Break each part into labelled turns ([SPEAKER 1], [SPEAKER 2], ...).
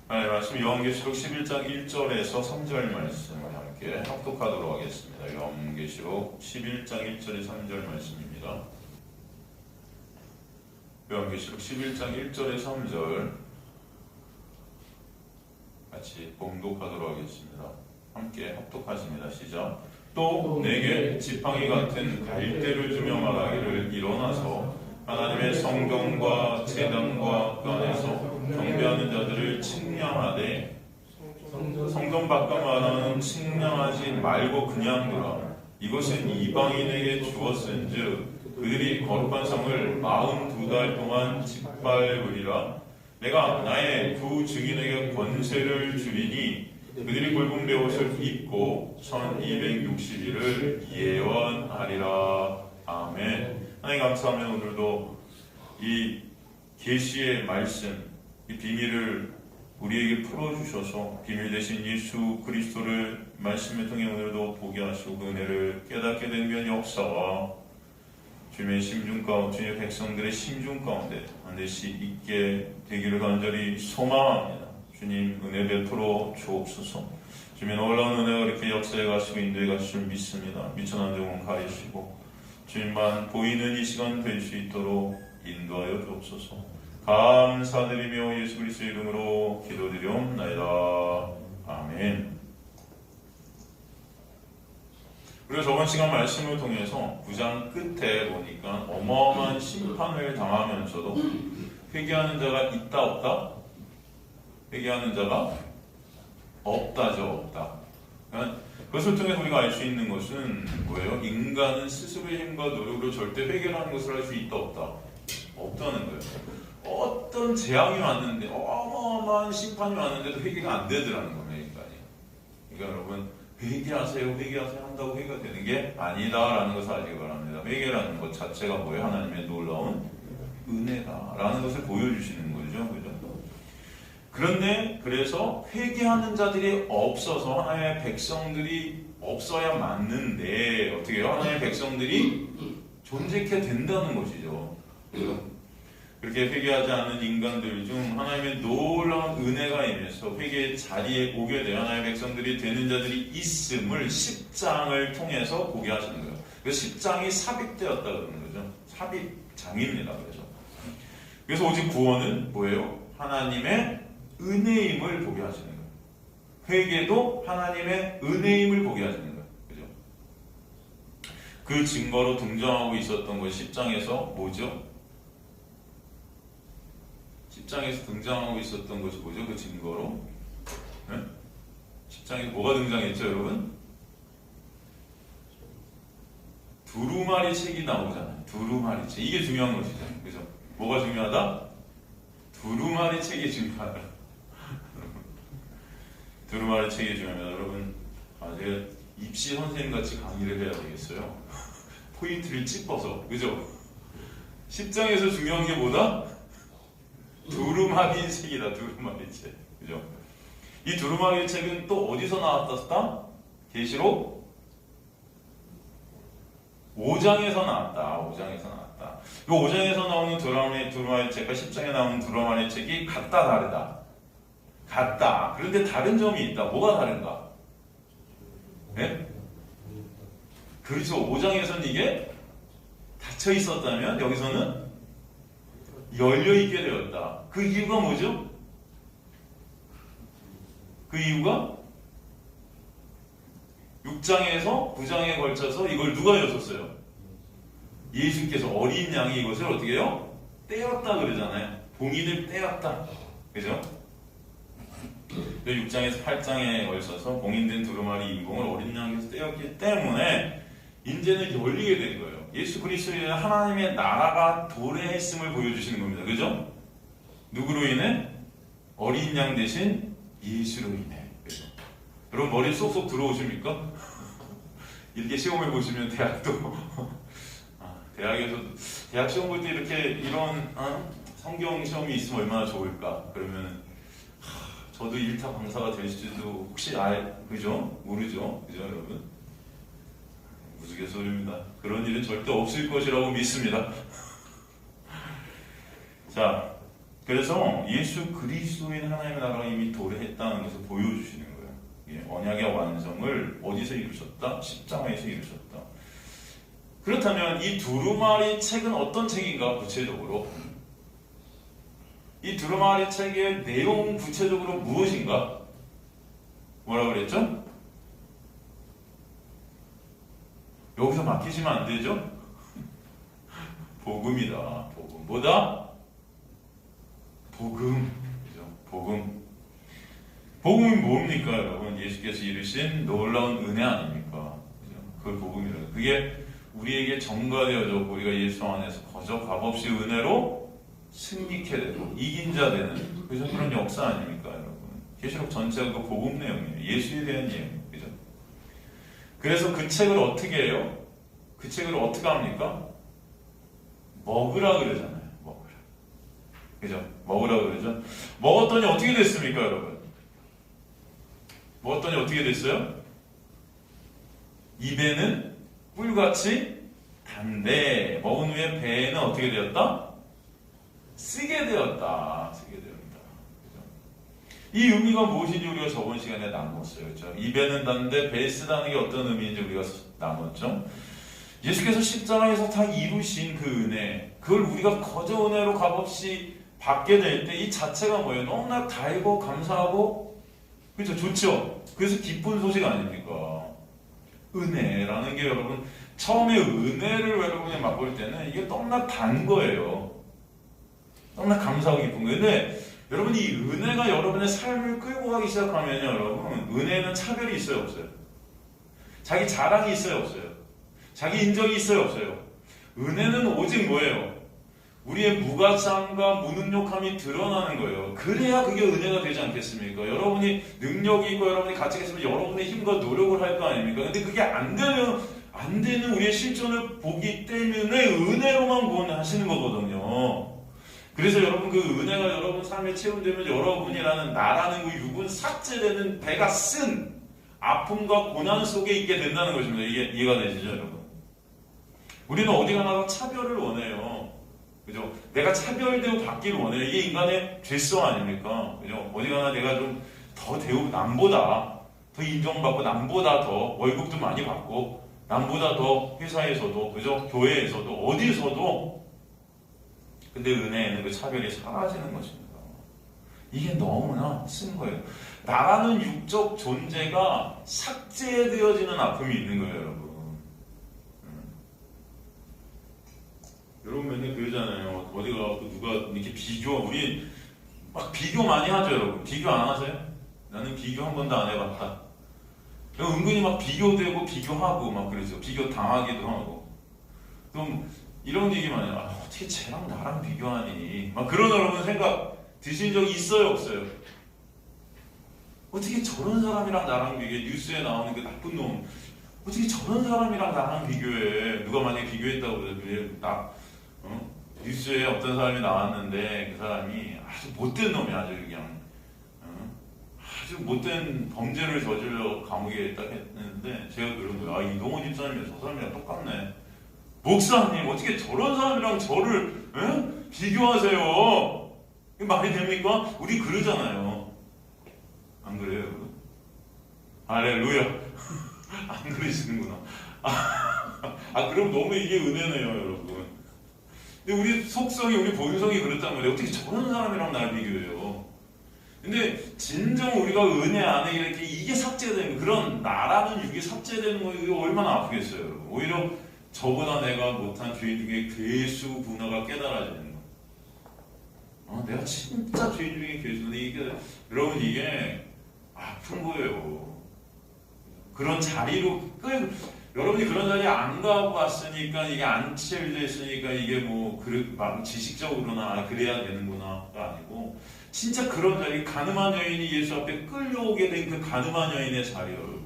[SPEAKER 1] 하나님의 말씀 요한계시록 11장 1절에서 3절 말씀을 함께 합독하도록 하겠습니다. 요한계시록 11장 1절에 3절 말씀입니다. 요한계시록 11장 1절에 3절 같이 봉독하도록 하겠습니다. 함께 합독하십니다. 시작. 또 내게 지팡이 같은 갈대를 주며 말하기를 일어나서 하나님의 성경과 제단과 그 안에서 경배하는 자들을 측량하되 성경 밖과 말하는 측량하지 말고 그냥 두라. 이것은 이방인에게 주었은즉 그들이 거룩한 성을 42달 동안 짓밟으리라. 내가 나의 두 증인에게 권세를 주리니 그들이 굵은 베옷을 입고 1260일을 예언하리라. 아멘. 하나님 감사하며 오늘도 이 계시의 말씀, 이 비밀을 우리에게 풀어주셔서 비밀 대신 예수 그리스도를 말씀을 통해 오늘도 보게 하시고 그 은혜를 깨닫게 된 면 역사와 주님의 심중 가운데, 주님의 백성들의 심중 가운데 반드시 있게 되기를 간절히 소망합니다. 주님 은혜 베풀어 주옵소서. 주님의 놀라운 은혜가 이렇게 역사에 가시고 인도에 가실 줄 믿습니다. 미천한 영혼 가리시고 주님만 보이는 이 시간 될 수 있도록 인도하여 주옵소서. 감사드리며 예수 그리스도의 이름으로 기도드리옵나이다. 아멘. 그리고 저번 시간 말씀을 통해서 9장 끝에 보니까 어마어마한 심판을 당하면서도 회개하는 자가 있다 없다? 회개하는 자가 없다죠. 없다. 그것을 통해서 우리가 알 수 있는 것은 뭐예요? 인간은 스스로의 힘과 노력으로 절대 회개라는 것을 할 수 있다 없다? 없다는 거예요. 어떤 재앙이 왔는데 어마어마한 심판이 왔는데도 회개가 안 되더라는 겁니다. 인간이. 그러니까 여러분 회개하세요 한다고 회개가 되는 게 아니다라는 것을 아시기 바랍니다. 회개라는 것 자체가 뭐예요? 하나님의 놀라운 은혜다라는 것을 보여주시는 거죠. 그죠? 그런데 그래서 회개하는 자들이 없어서 하나님의 백성들이 없어야 맞는데 어떻게 해요? 하나님의 백성들이 존재케 된다는 것이죠. 그렇게 회개하지 않는 인간들 중 하나님의 놀라운 은혜가 임해서 회개의 자리에 오게 돼 하나님의 백성들이 되는 자들이 있음을 10장을 통해서 보게 하시는 거예요. 그 10장이 삽입되었다 그러는 거죠. 삽입장입니다. 그래서 오직 구원은 뭐예요? 하나님의 은혜임을 보게 하시는 거예요. 회개도 하나님의 은혜임을 보게 하시는 거예요. 그죠? 그 증거로 등장하고 있었던 것 10장에서 뭐죠? 10장에서 등장하고 있었던 것이 뭐죠? 그 증거로. 네? 10장에서 뭐가 등장했죠, 여러분? 두루마리 책이 나오잖아요. 두루마리 책. 이게 중요한 것이죠. 그죠? 뭐가 중요하다? 두루마리 책이 중요하다. 두루마리 책이 중요합니다. 여러분, 제가 입시 선생님 같이 강의를 해야 되겠어요. 포인트를 찝어서. 그죠? 10장에서 중요한 게 뭐다? 두루마리 책이다. 두루마리 책. 그죠? 이 두루마리 책은 또 어디서 나왔다? 계시록 5장에서 나왔다. 5장에서 나왔다. 이 5장에서 나오는 두루마리 책과 10장에 나오는 두루마리 책이 같다 다르다. 같다. 그런데 다른 점이 있다. 뭐가 다른가? 네? 그렇죠. 5장에서는 이게 닫혀 있었다면 여기서는 열려있게 되었다. 그 이유가 뭐죠? 그 이유가 6장에서 9장에 걸쳐서 이걸 누가 여셨어요? 예수께서 어린 양이 이것을 어떻게 해요? 떼었다 그러잖아요. 봉인을 떼었다. 그죠? 6장에서 8장에 걸쳐서 봉인된 두루마리 인공을 어린 양에서 떼었기 때문에 이제는 열리게 된 거예요. 예수 그리스도의 하나님의 나라가 도래했음을 보여주시는 겁니다. 그죠? 누구로 인해? 어린 양 대신 예수로 인해. 그죠? 여러분 머리 쏙쏙 들어오십니까? 이렇게 시험을 보시면 대학도 대학에서 대학 시험 볼 때 이렇게 이런 성경 시험이 있으면 얼마나 좋을까? 그러면 저도 1타 강사가 될지도 혹시 그죠? 모르죠? 그죠 여러분? 우스갯소리입니다. 그런 일은 절대 없을 것이라고 믿습니다. 자, 그래서 예수 그리스도인 하나님의 나라가 이미 도래했다는 것을 보여주시는 거예요. 언약의 완성을 어디서 이루셨다? 십자가에서 이루셨다. 그렇다면 이 두루마리 책은 어떤 책인가? 구체적으로 이 두루마리 책의 내용 구체적으로 무엇인가? 뭐라고 그랬죠? 여기서 막히시면 안 되죠? 복음이다. 복음. 뭐다? 복음. 그죠? 복음. 복음이 뭡니까, 여러분? 예수께서 이루신 놀라운 은혜 아닙니까? 그죠? 그걸 복음이라고. 그게 우리에게 전가되어졌고 우리가 예수 안에서 거저 값없이 은혜로 승리케 되고 이긴 자 되는 그래서 그런 역사 아닙니까, 여러분? 계시록 전체가 그 복음 내용이에요. 예수에 대한 내용. 그죠? 그래서 그 책을 어떻게 해요? 그 책을 어떻게 합니까? 먹으라 그러잖아요. 먹으라. 그죠? 먹으라 그러죠? 먹었더니 어떻게 됐습니까, 여러분? 먹었더니 어떻게 됐어요? 입에는 꿀같이 단데 먹은 후에 배에는 어떻게 되었다? 쓰게 되었다. 쓰게 되었다. 그죠? 이 의미가 무엇인지 우리가 저번 시간에 나눴어요. 그렇죠? 입에는 단데 배에 쓰다는 게 어떤 의미인지 우리가 나눴죠. 예수께서 십자가에서 다 이루신 그 은혜, 그걸 우리가 거저 은혜로 값없이 받게 될 때 이 자체가 뭐예요? 너무나 달고 감사하고 그렇죠? 좋죠? 그래서 기쁜 소식 아닙니까? 은혜라는 게 여러분 처음에 은혜를 여러분이 맛볼 때는 이게 너무나 단 거예요. 너무나 감사하고 기쁜 거예요. 근데 여러분 이 은혜가 여러분의 삶을 끌고 가기 시작하면요, 여러분 은혜는 차별이 있어요, 없어요? 자기 자랑이 있어요, 없어요? 자기 인정이 있어요, 없어요? 은혜는 오직 뭐예요? 우리의 무가치함과 무능력함이 드러나는 거예요. 그래야 그게 은혜가 되지 않겠습니까? 여러분이 능력이 있고 여러분이 가치가 있으면 여러분의 힘과 노력을 할 거 아닙니까? 근데 그게 안 되는 우리의 실존을 보기 때문에 은혜로만 구원하시는 거거든요. 그래서 여러분 그 은혜가 여러분 삶에 체험되면 여러분이라는 나라는 그 육은 삭제되는 배가 쓴 아픔과 고난 속에 있게 된다는 것입니다. 이게 이해가 되시죠, 여러분? 우리는 어디 가나 차별을 원해요. 그죠? 내가 차별되고 받기를 원해요. 이게 인간의 죄성 아닙니까? 그죠? 어디 가나 내가 좀 더 대우, 남보다 더 인정받고, 남보다 더 월급도 많이 받고, 남보다 더 회사에서도, 그죠? 교회에서도, 어디서도. 근데 은혜에는 그 차별이 사라지는 것입니다. 이게 너무나 쓴 거예요. 나라는 육적 존재가 삭제되어지는 아픔이 있는 거예요, 여러분. 여러분 맨날 그러잖아요. 어디 가고 누가 이렇게 우리 막 비교 많이 하죠, 여러분. 비교 안 하세요? 나는 비교 한 번도 안 해봤다. 은근히 막 비교되고 비교하고 막 그러죠. 비교 당하기도 하고. 좀 이런 얘기만 해요. 아, 어떻게 쟤랑 나랑 비교하니? 막 그런 여러분 생각 드신 적 있어요, 없어요? 어떻게 저런 사람이랑 나랑 비교해? 뉴스에 나오는 그 나쁜 놈. 어떻게 저런 사람이랑 나랑 비교해? 누가 만약에 비교했다고 그래? 뉴스에 어떤 사람이 나왔는데 그 사람이 아주 못된 놈이 아주 그냥 아주 못된 범죄를 저질러 감옥에 딱 했는데 제가 그런 거예요. 아, 이동호 집사님이 저 사람이랑 똑같네. 목사님 어떻게 저런 사람이랑 저를 비교하세요? 이게 말이 됩니까? 우리 그러잖아요. 안 그래요, 여러분? 할렐루야. 안 그러시는구나. 그럼 너무 이게 은혜네요, 여러분. 근데 우리 속성이, 우리 본성이 그렇단 말이에요. 어떻게 저런 사람이랑 날 비교해요? 근데 진정 우리가 은혜 안에 이렇게 이게 삭제되는, 그런 나라는 육이 삭제되는 거 이거 얼마나 아프겠어요, 여러분. 오히려 저보다 내가 못한 죄인 중에 괴수 분화가 깨달아지는 거. 내가 진짜 죄인 중에 괴수인데 이게 여러분 이게 아픈 거예요. 그런 자리로 여러분이 그런 자리에 안 가고 왔으니까 이게 안 체질됐으니까 이게 뭐 막 지식적으로나 그래야 되는구나가 아니고 진짜 그런 자리, 가늠한 여인이 예수 앞에 끌려오게 된 그 가늠한 여인의 자리예요.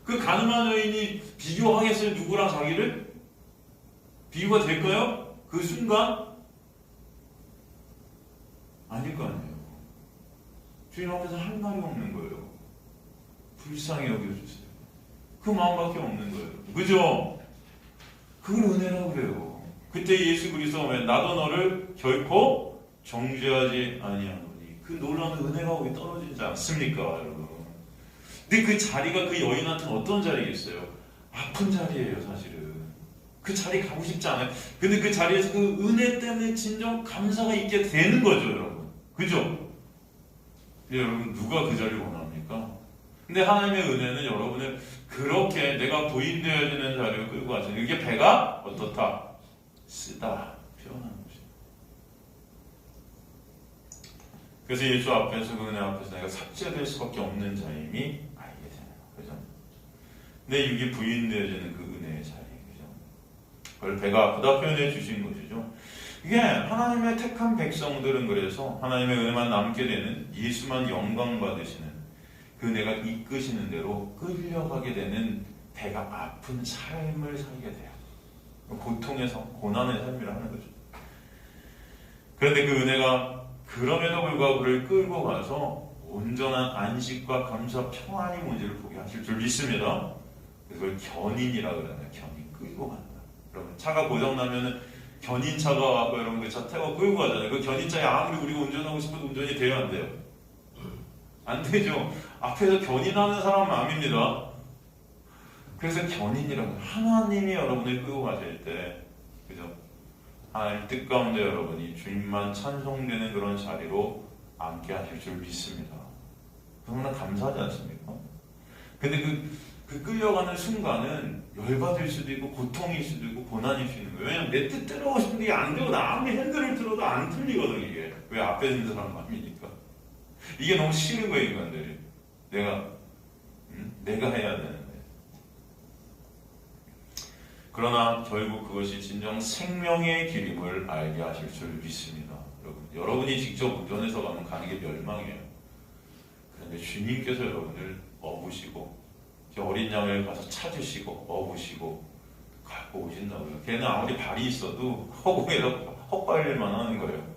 [SPEAKER 1] 그 가늠한 여인이 비교하겠어요? 누구랑 자기를? 비교가 될까요? 그 순간? 아닐 거 아니에요. 주님 앞에서 할 말이 없는 거예요. 불쌍히 여겨주세요. 그 마음밖에 없는 거예요. 그죠? 그걸 은혜라고 그래요. 그때 예수 그리스도가 나도 너를 결코 정죄하지 아니하노니 그 놀라운 은혜가 거기 떨어지지 않습니까, 여러분? 근데 그 자리가 그 여인한테는 어떤 자리겠어요? 아픈 자리예요, 사실은. 그 자리 가고 싶지 않아요. 근데 그 자리에서 그 은혜 때문에 진정 감사가 있게 되는 거죠, 여러분. 그죠? 근데 여러분, 누가 그 자리를 원합니까? 근데 하나님의 은혜는 여러분을 그렇게 내가 부인되어지는 자리를 끌고 가시는, 이게 배가 어떻다? 쓰다 표현하는 것이죠. 그래서 예수 앞에서 그 은혜 앞에서 내가 삭제될 수밖에 없는 자임이 알게 되네요. 그죠? 근데 이게 부인되어지는 그 은혜의 자리, 그죠? 그걸 배가 아프다 표현해 주신 것이죠. 이게 하나님의 택한 백성들은 그래서 하나님의 은혜만 남게 되는, 예수만 영광 받으시는 그 은혜가 이끄시는 대로 끌려가게 되는 배가 아픈 삶을 살게 돼요. 고통의 삶, 고난의 삶이라는 거죠. 그런데 그 은혜가 그럼에도 불구하고 그를 끌고 가서 온전한 안식과 감사, 평안이 뭔지를 보게 하실 줄 믿습니다. 그걸 견인이라고 그러잖아요. 견인, 끌고 간다. 여러분, 차가 고장나면은 견인차가 와서 여러분 그 차 태워 끌고 가잖아요. 그 견인차에 아무리 우리가 운전하고 싶어도 운전이 돼요, 안 돼요? 안 되죠. 앞에서 견인하는 사람 마음입니다. 그래서 견인이라고, 하나님이 여러분을 끌고 가실 때, 그죠? 하나님 뜻 가운데 여러분이 주님만 찬송되는 그런 자리로 앉게 하실 줄 믿습니다. 너무나 감사하지 않습니까? 근데 그 끌려가는 순간은 열받을 수도 있고 고통일 수도 있고 고난일 수 있는 거예요. 왜냐면 내 뜻대로 하고 싶은데 이게 안 되고 나 아무리 핸들을 들어도 안 틀리거든, 이게. 왜? 앞에 있는 사람 마음이니까. 이게 너무 싫은 거예요, 인간들이. 내가 해야 되는데. 그러나 결국 그것이 진정 생명의 길임을 알게 하실 줄 믿습니다. 여러분이 직접 운전해서 가는 게 멸망이에요. 그런데 주님께서 여러분을 업으시고 어린 양을 가서 찾으시고 업으시고 갖고 오신다고요. 걔는 아무리 발이 있어도 허공에다 헛발릴만 하는 거예요.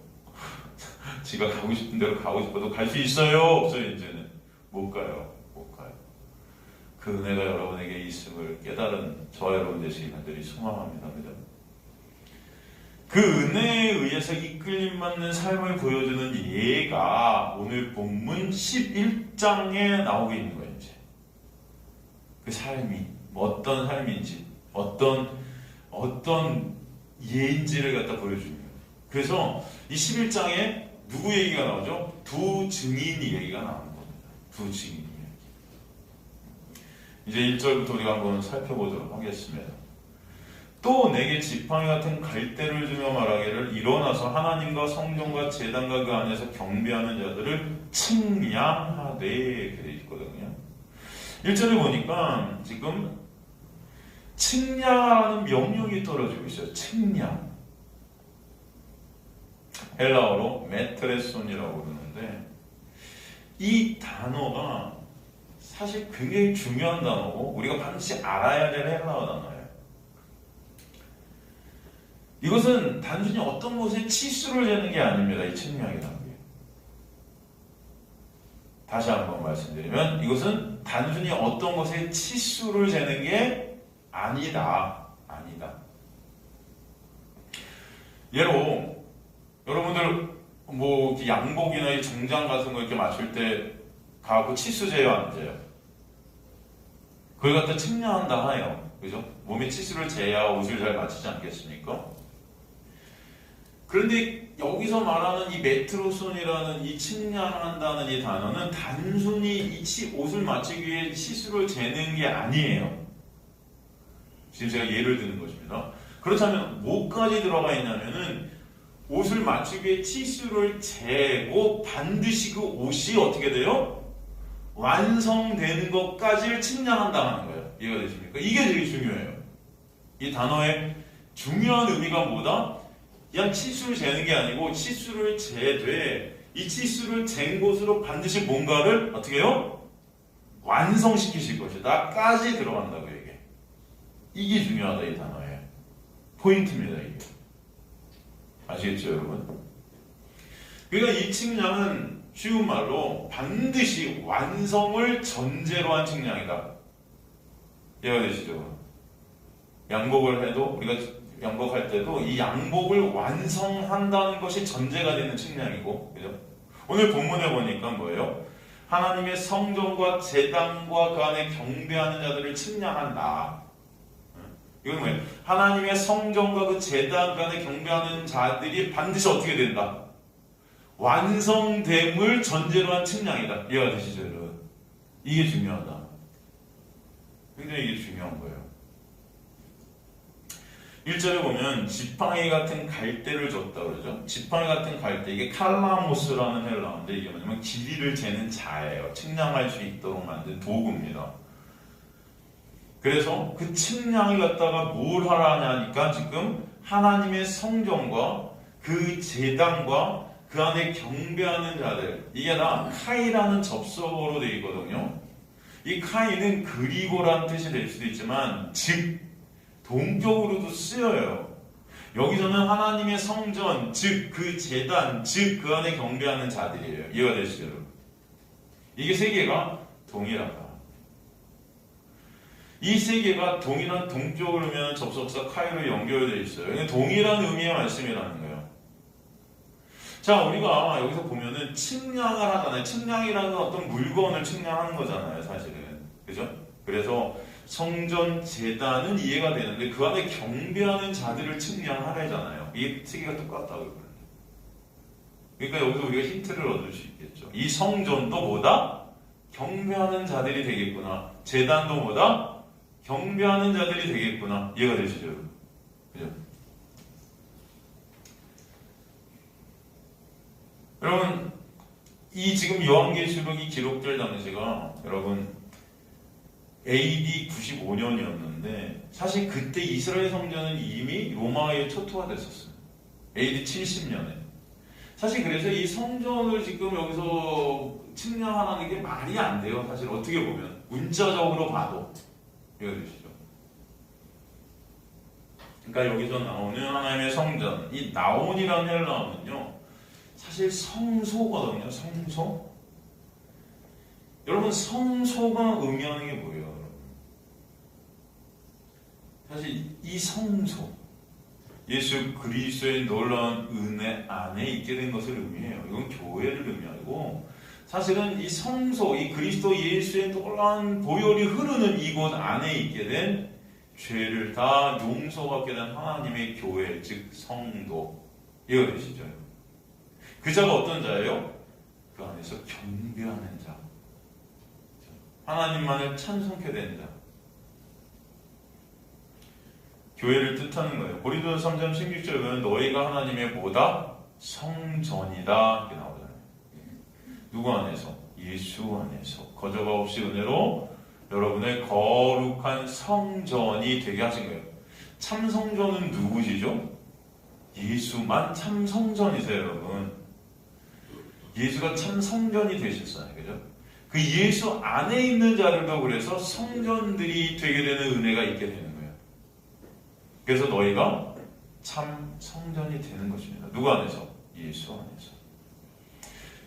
[SPEAKER 1] 지가 가고 싶은 대로 가고 싶어도 갈 수 있어요? 없어요? 이제는 못 가요. 그 은혜가 여러분에게 있음을 깨달은 저와 여러분 되시기 간절히 소망합니다. 그죠? 그 은혜에 의해서 이끌림 받는 삶을 보여주는 예가 오늘 본문 11장에 나오고 있는 거예요. 이제 그 삶이 어떤 삶인지, 어떤 예인지를 갖다 보여주는 거예요. 그래서 이 11장에 누구 얘기가 나오죠? 두 증인 얘기가 나오는 겁니다. 두 증인. 이제 1절부터 우리가 한번 살펴보도록 하겠습니다. 또 내게 지팡이 같은 갈대를 주며 말하기를 일어나서 하나님과 성전과 제단과 그 안에서 경배하는 자들을 측량하되 이렇게 되어 있거든요. 1절에 보니까 지금 측량하는 명령이 떨어지고 있어요. 측량. 헬라어로 메트레손이라고 그러는데 이 단어가 사실 굉장히 중요한 단어고 우리가 반드시 알아야 될 헬라어 단어예요. 이것은 단순히 어떤 것에 치수를 재는 게 아닙니다. 이 측량이라는 게. 다시 한번 말씀드리면 이것은 단순히 어떤 것에 치수를 재는 게 아니다. 예로 여러분들 뭐 양복이나 정장 같은 거 이렇게 맞출 때 가고 치수 재요, 안 재요? 그걸 갖다 측량한다 하요. 그죠? 몸에 치수를 재야 옷을 잘 맞추지 않겠습니까? 그런데 여기서 말하는 이 메트로손이라는 이 측량한다는 이 단어는 단순히 이 옷을 맞추기 위해 치수를 재는 게 아니에요. 지금 제가 예를 드는 것입니다. 그렇다면 뭐까지 들어가 있냐면은 옷을 맞추기 위해 치수를 재고 반드시 그 옷이 어떻게 돼요? 완성되는 것까지를 측량한다 하는 거예요. 이해가 되십니까? 이게 되게 중요해요. 이 단어의 중요한 의미가 뭐다? 그냥 치수를 재는 게 아니고 치수를 재되 이 치수를 잰 곳으로 반드시 뭔가를 어떻게 해요? 완성시키실 것이다 까지 들어간다고 이게. 이게 중요하다 이 단어의 포인트입니다. 이게. 아시겠죠 여러분? 그러니까 이 측량은 쉬운 말로 반드시 완성을 전제로 한 측량이다. 이해가 되시죠? 양복을 해도 우리가 양복할 때도 이 양복을 완성한다는 것이 전제가 되는 측량이고, 그죠? 오늘 본문에 보니까 뭐예요? 하나님의 성전과 제단과 그 안에 경배하는 자들을 측량한다. 이건 뭐예요? 하나님의 성전과 그 제단 그 안에 경배하는 자들이 반드시 어떻게 된다? 완성됨을 전제로 한 측량이다. 이해가 되시죠, 여러분? 이게 중요하다. 굉장히 이게 중요한 거예요. 1절에 보면 지팡이 같은 갈대를 줬다 그러죠. 지팡이 같은 갈대, 이게 칼라모스라는 헬라어인데 이게 뭐냐면 길이를 재는 자예요. 측량할 수 있도록 만든 도구입니다. 그래서 그 측량을 갖다가 뭘 하라냐니까 지금 하나님의 성전과 그 제단과 그 안에 경배하는 자들, 이게 다 카이라는 접속어로 되어 있거든요. 이 카이는 그리고라는 뜻이 될 수도 있지만 즉 동격으로도 쓰여요. 여기서는 하나님의 성전, 즉 그 제단, 즉 그 안에 경배하는 자들이에요. 이해가 되시죠? 이게 세 개가 동일하다. 이 세 개가 동일한 동격으로 하면 접속사 카이로 연결되어 있어요. 동일한 의미의 말씀이라는 거예요. 자, 우리가 여기서 보면은 측량을 하잖아요. 측량이라는 건 어떤 물건을 측량하는 거잖아요, 사실은. 그죠? 그래서 성전, 제단은 이해가 되는데 그 안에 경배하는 자들을 측량하래잖아요. 이 세 개가 똑같다고. 그러니까 여기서 우리가 힌트를 얻을 수 있겠죠. 이 성전도 뭐다? 경배하는 자들이 되겠구나. 제단도 뭐다? 경배하는 자들이 되겠구나. 이해가 되시죠? 그죠? 여러분, 이 지금 요한계시록이 기록될 당시가 여러분 AD 95년이었는데 사실 그때 이스라엘 성전은 이미 로마에 초토화됐었어요. AD 70년에. 사실 그래서 이 성전을 지금 여기서 측량하라는 게 말이 안 돼요. 사실 어떻게 보면 문자적으로 봐도. 이해가 되시죠? 그러니까 여기서 나오는 하나님의 성전, 이 나온이라는 헬라어는요 사실 성소거든요. 성소. 여러분 성소가 의미하는 게 뭐예요? 여러분? 사실 이 성소, 예수 그리스도의 놀라운 은혜 안에 있게 된 것을 의미해요. 이건 교회를 의미하고 사실은 이 성소, 이 그리스도 예수의 놀라운 보혈이 흐르는 이곳 안에 있게 된 죄를 다 용서받게 된 하나님의 교회, 즉 성도. 이해가 되시죠? 그 자가 어떤 자예요? 그 안에서 경배하는 자, 하나님만을 찬송케 된 자, 교회를 뜻하는 거예요. 고린도서 3장 16절에 보면 너희가 하나님의 뭐다? 성전이다 이렇게 나오잖아요. 누구 안에서? 예수 안에서 거저가 없이 은혜로 여러분의 거룩한 성전이 되게 하신 거예요. 참 성전은 누구시죠? 예수만 참 성전이세요, 여러분. 예수가 참 성전이 되셨어요. 그죠? 그 예수 안에 있는 자들도 그래서 성전들이 되게 되는 은혜가 있게 되는 거예요. 그래서 너희가 참 성전이 되는 것입니다. 누구 안에서? 예수 안에서.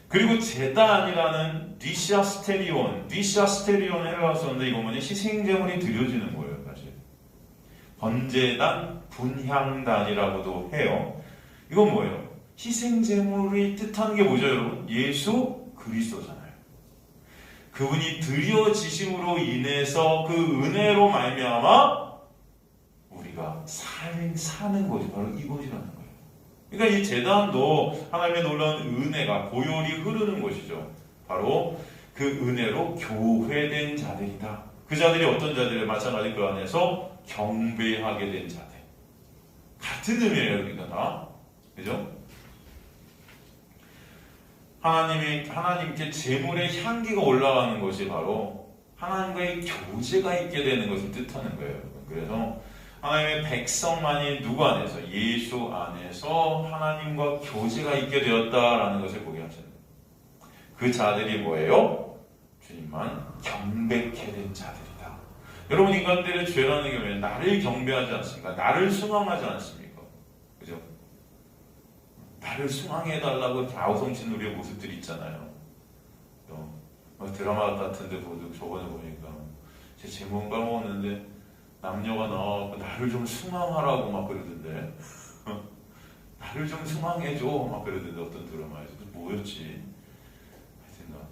[SPEAKER 1] 그리고 제단이라는 디샤스테리온 헬라어 썼는데 이거 뭐냐? 희생제물이 드려지는 거예요. 사실. 번제단, 분향단이라고도 해요. 이건 뭐예요? 희생제물이 뜻하는 게 뭐죠, 여러분? 예수 그리스도잖아요. 그분이 드려지심으로 인해서 그 은혜로 말미암아 우리가 사는 것이 바로 이것이라는 거예요. 그러니까 이 제단도 하나님의 놀라운 은혜가 보혈이 흐르는 것이죠. 바로 그 은혜로 교회된 자들이다. 그 자들이 어떤 자들이 마찬가지 그 안에서 경배하게 된 자들. 같은 의미예요, 그러니까 다. 그죠? 하나님께 제물의 향기가 올라가는 것이 바로 하나님과의 교제가 있게 되는 것을 뜻하는 거예요. 그래서 하나님의 백성만이 누구 안에서? 예수 안에서 하나님과 교제가 있게 되었다라는 것을 보게 하시는 거예요. 그 자들이 뭐예요? 주님만 경배케 된 자들이다. 여러분, 인간들의 죄라는 게 뭐예요? 나를 경배하지 않습니까? 나를 숭앙하지 않습니까? 그죠? 나를 숭앙해달라고 아우성치는 우리의 모습들이 있잖아요. 드라마 같은데 저번에 보니까 제 제목 까먹었는데 남녀가 나와서 나를 좀 승망하라고 막 그러던데 나를 좀 승망해줘 막 그러던데 어떤 드라마에서 뭐였지? 하여튼간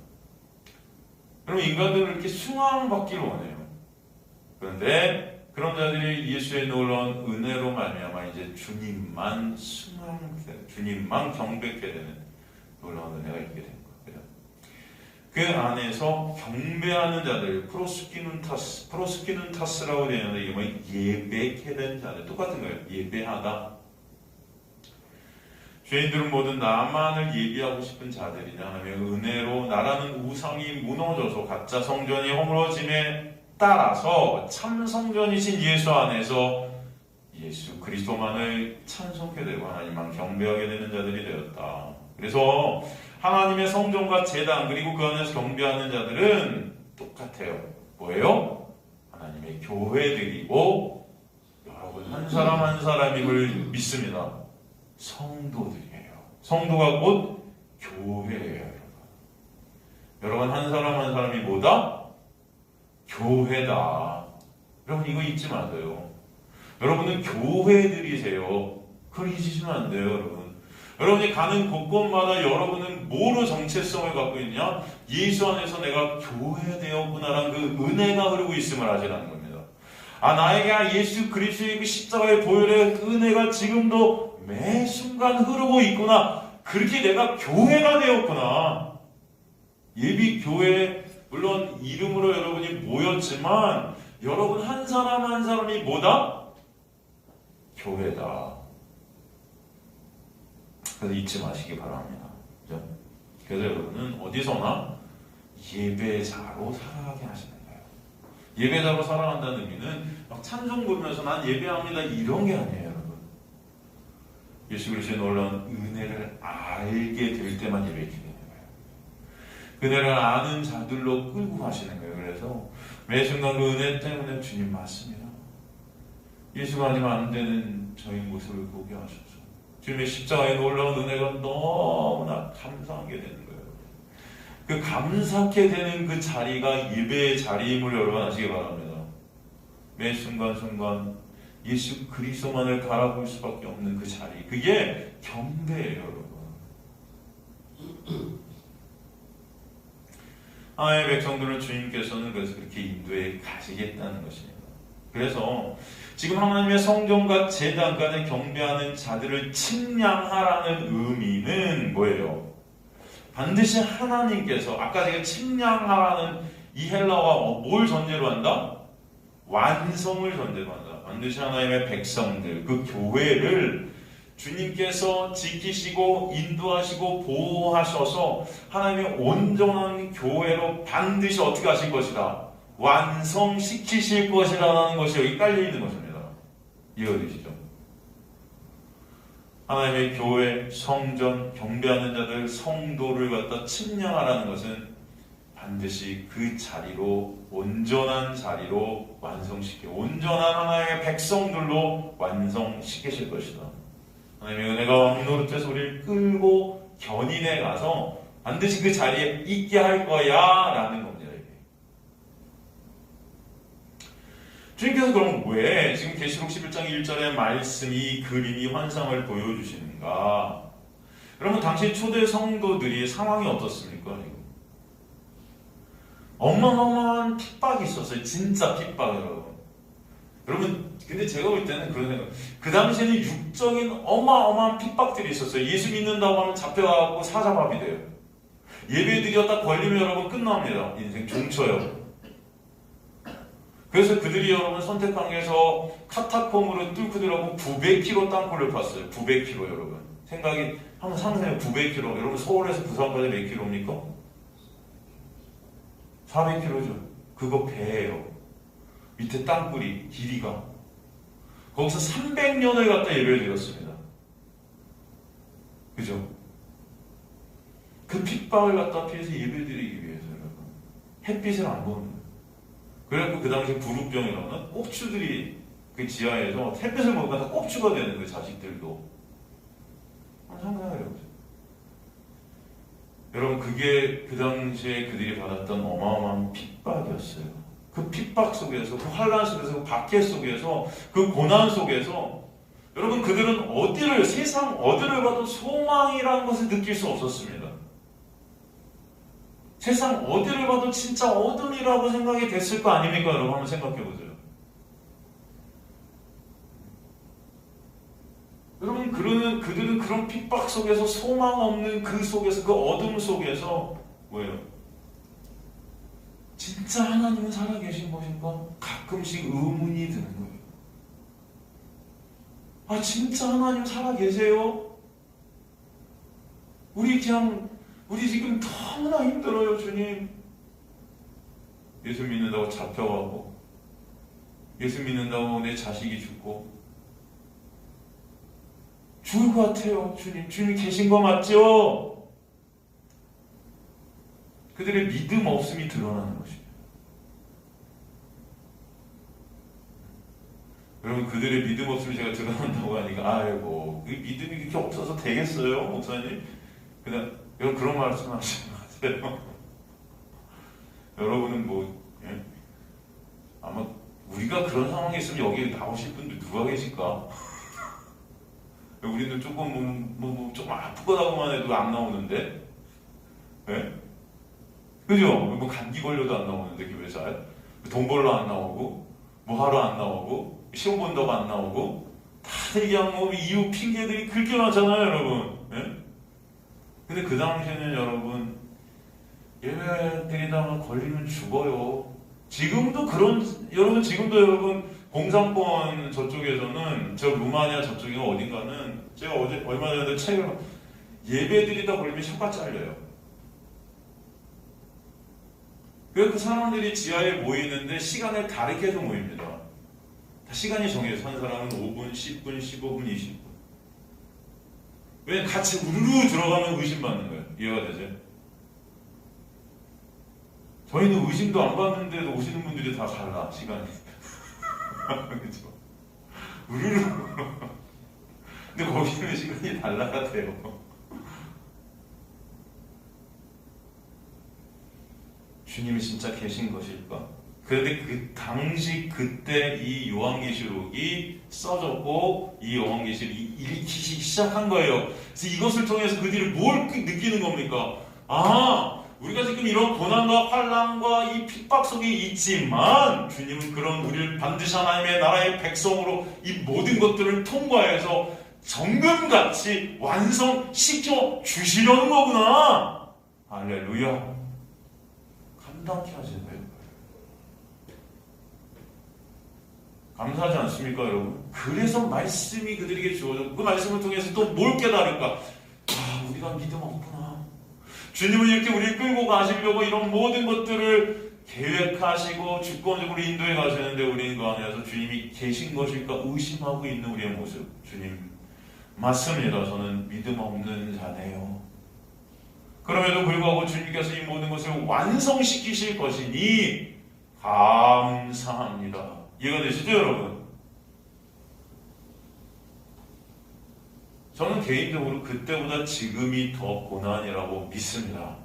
[SPEAKER 1] 그럼 인간들은 이렇게 승망받기를 원해요. 그런데 그런 자들이 예수의 놀라운 은혜로 말미암아 이제 주님만 주님만 경배하게 되는 놀라운 은혜가 있게 되는 거예요. 그 안에서 경배하는 자들, 프로스키눈타스라고 되어 있는데 이게 뭐 예배케 된 자들, 똑같은 거예요. 예배하다. 죄인들은 모두 나만을 예비하고 싶은 자들이냐 하면 은혜로 나라는 우상이 무너져서 가짜 성전이 허물어짐에 따라서 참 성전이신 예수 안에서 예수 그리스도만을 찬송하게 되고 하나님만 경배하게 되는 자들이 되었다. 그래서 하나님의 성전과 제단 그리고 그 안에서 경배하는 자들은 똑같아요. 뭐예요? 하나님의 교회들이고 여러분 한 사람 한 사람임을 믿습니다. 성도들이에요. 성도가 곧 교회예요. 여러분 한 사람 한 사람이 뭐다? 교회다. 여러분 이거 잊지 마세요. 여러분은 교회들이세요. 그걸 잊으시면 안 돼요. 여러분. 여러분이 가는 곳곳마다 여러분은 뭐로 정체성을 갖고 있냐? 예수 안에서 내가 교회되었구나라는 그 은혜가 흐르고 있음을 아시라는 겁니다. 나에게 예수 그리스도의 그 십자가의 보혈의 그 은혜가 지금도 매 순간 흐르고 있구나. 그렇게 내가 교회가 되었구나. 예비 교회 물론 이름으로 여러분이 모였지만 여러분 한 사람 한 사람이 뭐다? 교회다. 그래서 잊지 마시기 바랍니다. 그죠? 그래서 여러분은 어디서나 예배자로 살아가게 하시는 거예요. 예배자로 살아간다는 의미는 막 찬송 부르면서 난 예배합니다 이런 게 아니에요. 여러분. 예수 그리스도의 놀라운 은혜를 알게 될 때만 예배하게 되는 거예요. 은혜를 아는 자들로 끌고 가시는 거예요. 그래서 매 순간 그 은혜 때문에 주님 맞습니다. 예수가 아니면 안 되는 저희 모습을 보게 하셔서 주님의 십자가의 놀라운 은혜가 너무나 감사하게 되는 거예요. 그 감사하게 되는 그 자리가 예배의 자리임을 여러분 아시기 바랍니다. 매 순간순간 예수 그리스도만을 바라볼 수밖에 없는 그 자리, 그게 경배예요. 여러분. 하나님의 백성들을 주님께서는 그래서 그렇게 인도해 가시겠다는 것입니다. 그래서 지금 하나님의 성전과 제단간에 경배하는 자들을 측량하라는 의미는 뭐예요? 반드시 하나님께서 아까 제가 측량하라는 이 헬라어가 뭘 전제로 한다? 완성을 전제로 한다. 반드시 하나님의 백성들, 그 교회를 주님께서 지키시고 인도하시고 보호하셔서 하나님의 온전한 교회로 반드시 어떻게 하실 것이다? 완성시키실 것이라는 것이 여기 깔려있는 것입니다. 이해되시죠? 하나님의 교회, 성전, 경배하는 자들, 성도를 갖다 측량하라는 것은 반드시 그 자리로, 온전한 자리로 완성시켜 온전한 하나님의 백성들로 완성시키실 것이다. 하나님의 은혜가 왕노릇해서 우리를 끌고 견인해 가서 반드시 그 자리에 있게 할 거야 라는 겁니다. 주님께서 그럼 왜 지금 계시록 11장 1절의 말씀이 그림이 환상을 보여주시는가? 여러분 당시 초대 성도들이 상황이 어떻습니까? 어마어마한 핍박이 있었어요. 진짜 핍박 여러분. 근데 제가 볼 때는 그런 생각. 그 당시에는 육적인 어마어마한 핍박들이 있었어요. 예수 믿는다고 하면 잡혀가고 사자밥이 돼요. 예배 드렸다 걸리면 여러분 끝납니다. 인생 종쳐요. 그래서 그들이 여러분 선택한 게서 카타콤으로 뚫고 들어가고 900km 땅굴을 팠어요. 900km 여러분. 생각이 한번 상상해요. 900km. 여러분 서울에서 부산까지 몇 킬로입니까? 400km죠. 그거 배예요. 밑에 땅굴이 길이가. 거기서 300년을 갖다 예배를 드렸습니다. 그죠? 그 핍박을 갖다 피해서 예배드리기 위해서 여러분. 햇빛을 안 보는 거예요. 그래갖고 그 당시 부룩병이라는 꼽추들이 그 지하에서 햇빛을 먹으면 다 꼽추가 되는 거예요. 자식들도. 상상해요. 여러분 그게 그 당시에 그들이 받았던 어마어마한 핍박이었어요. 그 그 핍박 속에서, 그 환란 속에서, 그 박해 속에서, 그 고난 속에서 여러분 그들은 어디를 세상 어디를 봐도 소망이라는 것을 느낄 수 없었습니다. 세상 어디를 봐도 진짜 어둠이라고 생각이 됐을 거 아닙니까? 여러분 한번 생각해 보세요. 여러분 그들은 그런 핍박 속에서 소망 없는 그 속에서 그 어둠 속에서 뭐예요? 진짜 하나님은 살아계신 것인가? 가끔씩 의문이 드는 거예요. 아 진짜 하나님 살아계세요? 우리 지금 너무나 힘들어요 주님. 예수 믿는다고 잡혀가고 예수 믿는다고 내 자식이 죽고 죽을 것 같아요 주님. 주님 계신 거 맞죠? 그들의 믿음 없음이 드러나는 것입니다. 여러분 그들의 믿음 없음이 제가 드러난다고 하니까 아이고 그 믿음이 그렇게 없어서 되겠어요 목사님? 그냥 여러분 그런 말씀 하시지 마세요. 여러분은 예? 아마 우리가 그런 상황에 있으면 여기 나오실 분들 누가 계실까? 우리는 조금 조금 아프거나만 해도 안 나오는데, 예? 그죠? 뭐 감기 걸려도 안 나오는데 교회잘 돈 벌러 안 나오고 뭐 하러 안 나오고 시험 본다고 안 나오고 다들 그냥 이유 핑계들이 그렇게 많잖아요 여러분. 예? 근데 그 당시에는 여러분 예배 드리다가 걸리면 죽어요. 지금도 여러분 공산권 저쪽에서는 저 루마니아 저쪽에 어딘가는 제가 얼마 전에 책을 예배 드리다 걸리면 혀가 잘려요. 그래서 그 사람들이 지하에 모이는데 시간을 다르게 해서 모입니다. 다 시간이 정해져. 한 사람은 5분, 10분, 15분, 20분. 왜냐면 같이 우르르 들어가면 의심받는 거예요. 이해가 되죠? 저희는 의심도 안 받는데도 오시는 분들이 다 달라, 시간이. 그렇죠? 우르르. 근데 거기는 시간이 달라야 돼요. 주님이 진짜 계신 것일까? 그런데 그 당시 그때 이 요한계시록이 써졌고 이 요한계시록이 읽히기 시작한 거예요. 그래서 이것을 통해서 그들이 뭘 느끼는 겁니까? 아, 우리가 지금 이런 고난과 환난과 이 핍박 속에 있지만 주님은 그런 우리를 반드시 하나님의 나라의 백성으로 이 모든 것들을 통과해서 정금같이 완성시켜 주시려는 거구나. 할렐루야. 감당케 하셔야 돼요. 감사하지 않습니까 여러분? 그래서 말씀이 그들에게 주어졌고 그 말씀을 통해서 또 뭘 깨달을까? 아, 우리가 믿음 없구나. 주님은 이렇게 우리를 끌고 가시려고 이런 모든 것들을 계획하시고 주권적으로 인도해 가시는데 우리는 그 안에서 주님이 계신 것일까 의심하고 있는 우리의 모습. 주님 맞습니다. 저는 믿음 없는 자네요. 그럼에도 불구하고 주님께서 이 모든 것을 완성시키실 것이니 감사합니다. 이해가 되시죠 여러분? 저는 개인적으로 그때보다 지금이 더 고난이라고 믿습니다.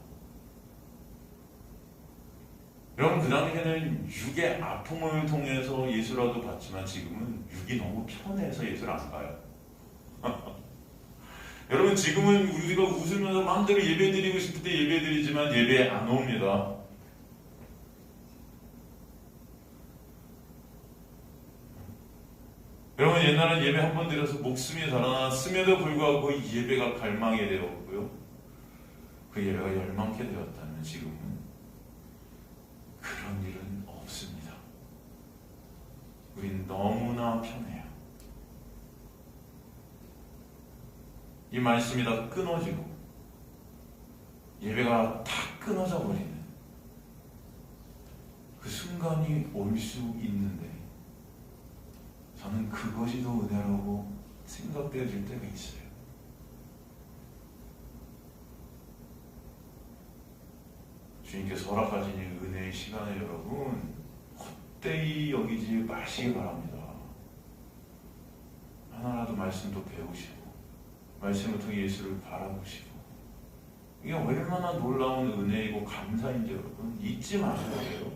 [SPEAKER 1] 여러분 그 당시에는 육의 아픔을 통해서 예수라도 봤지만 지금은 육이 너무 편해서 예수를 안 봐요. 여러분 지금은 우리가 웃으면서 마음대로 예배드리고 싶을 때 예배드리지만 예배에 안 옵니다. 여러분 옛날엔 예배 한 번 드려서 목숨이 달아났음에도 불구하고 그 예배가 갈망이 되었고요. 그 예배가 열망케 되었다면 지금은 그런 일은 없습니다. 우린 너무나 편해요. 이 말씀이 다 끊어지고 예배가 다 끊어져 버리는 그 순간이 올 수 있는데 저는 그것이 더 은혜라고 생각되어질 때가 있어요. 주님께서 허락하신 이 은혜의 시간을 여러분 헛되이 여기지 마시기 바랍니다. 하나라도 말씀도 배우시고 말씀을 통해 예수를 바라보시고 이게 얼마나 놀라운 은혜이고 감사인지 여러분 잊지 마셔야 돼요.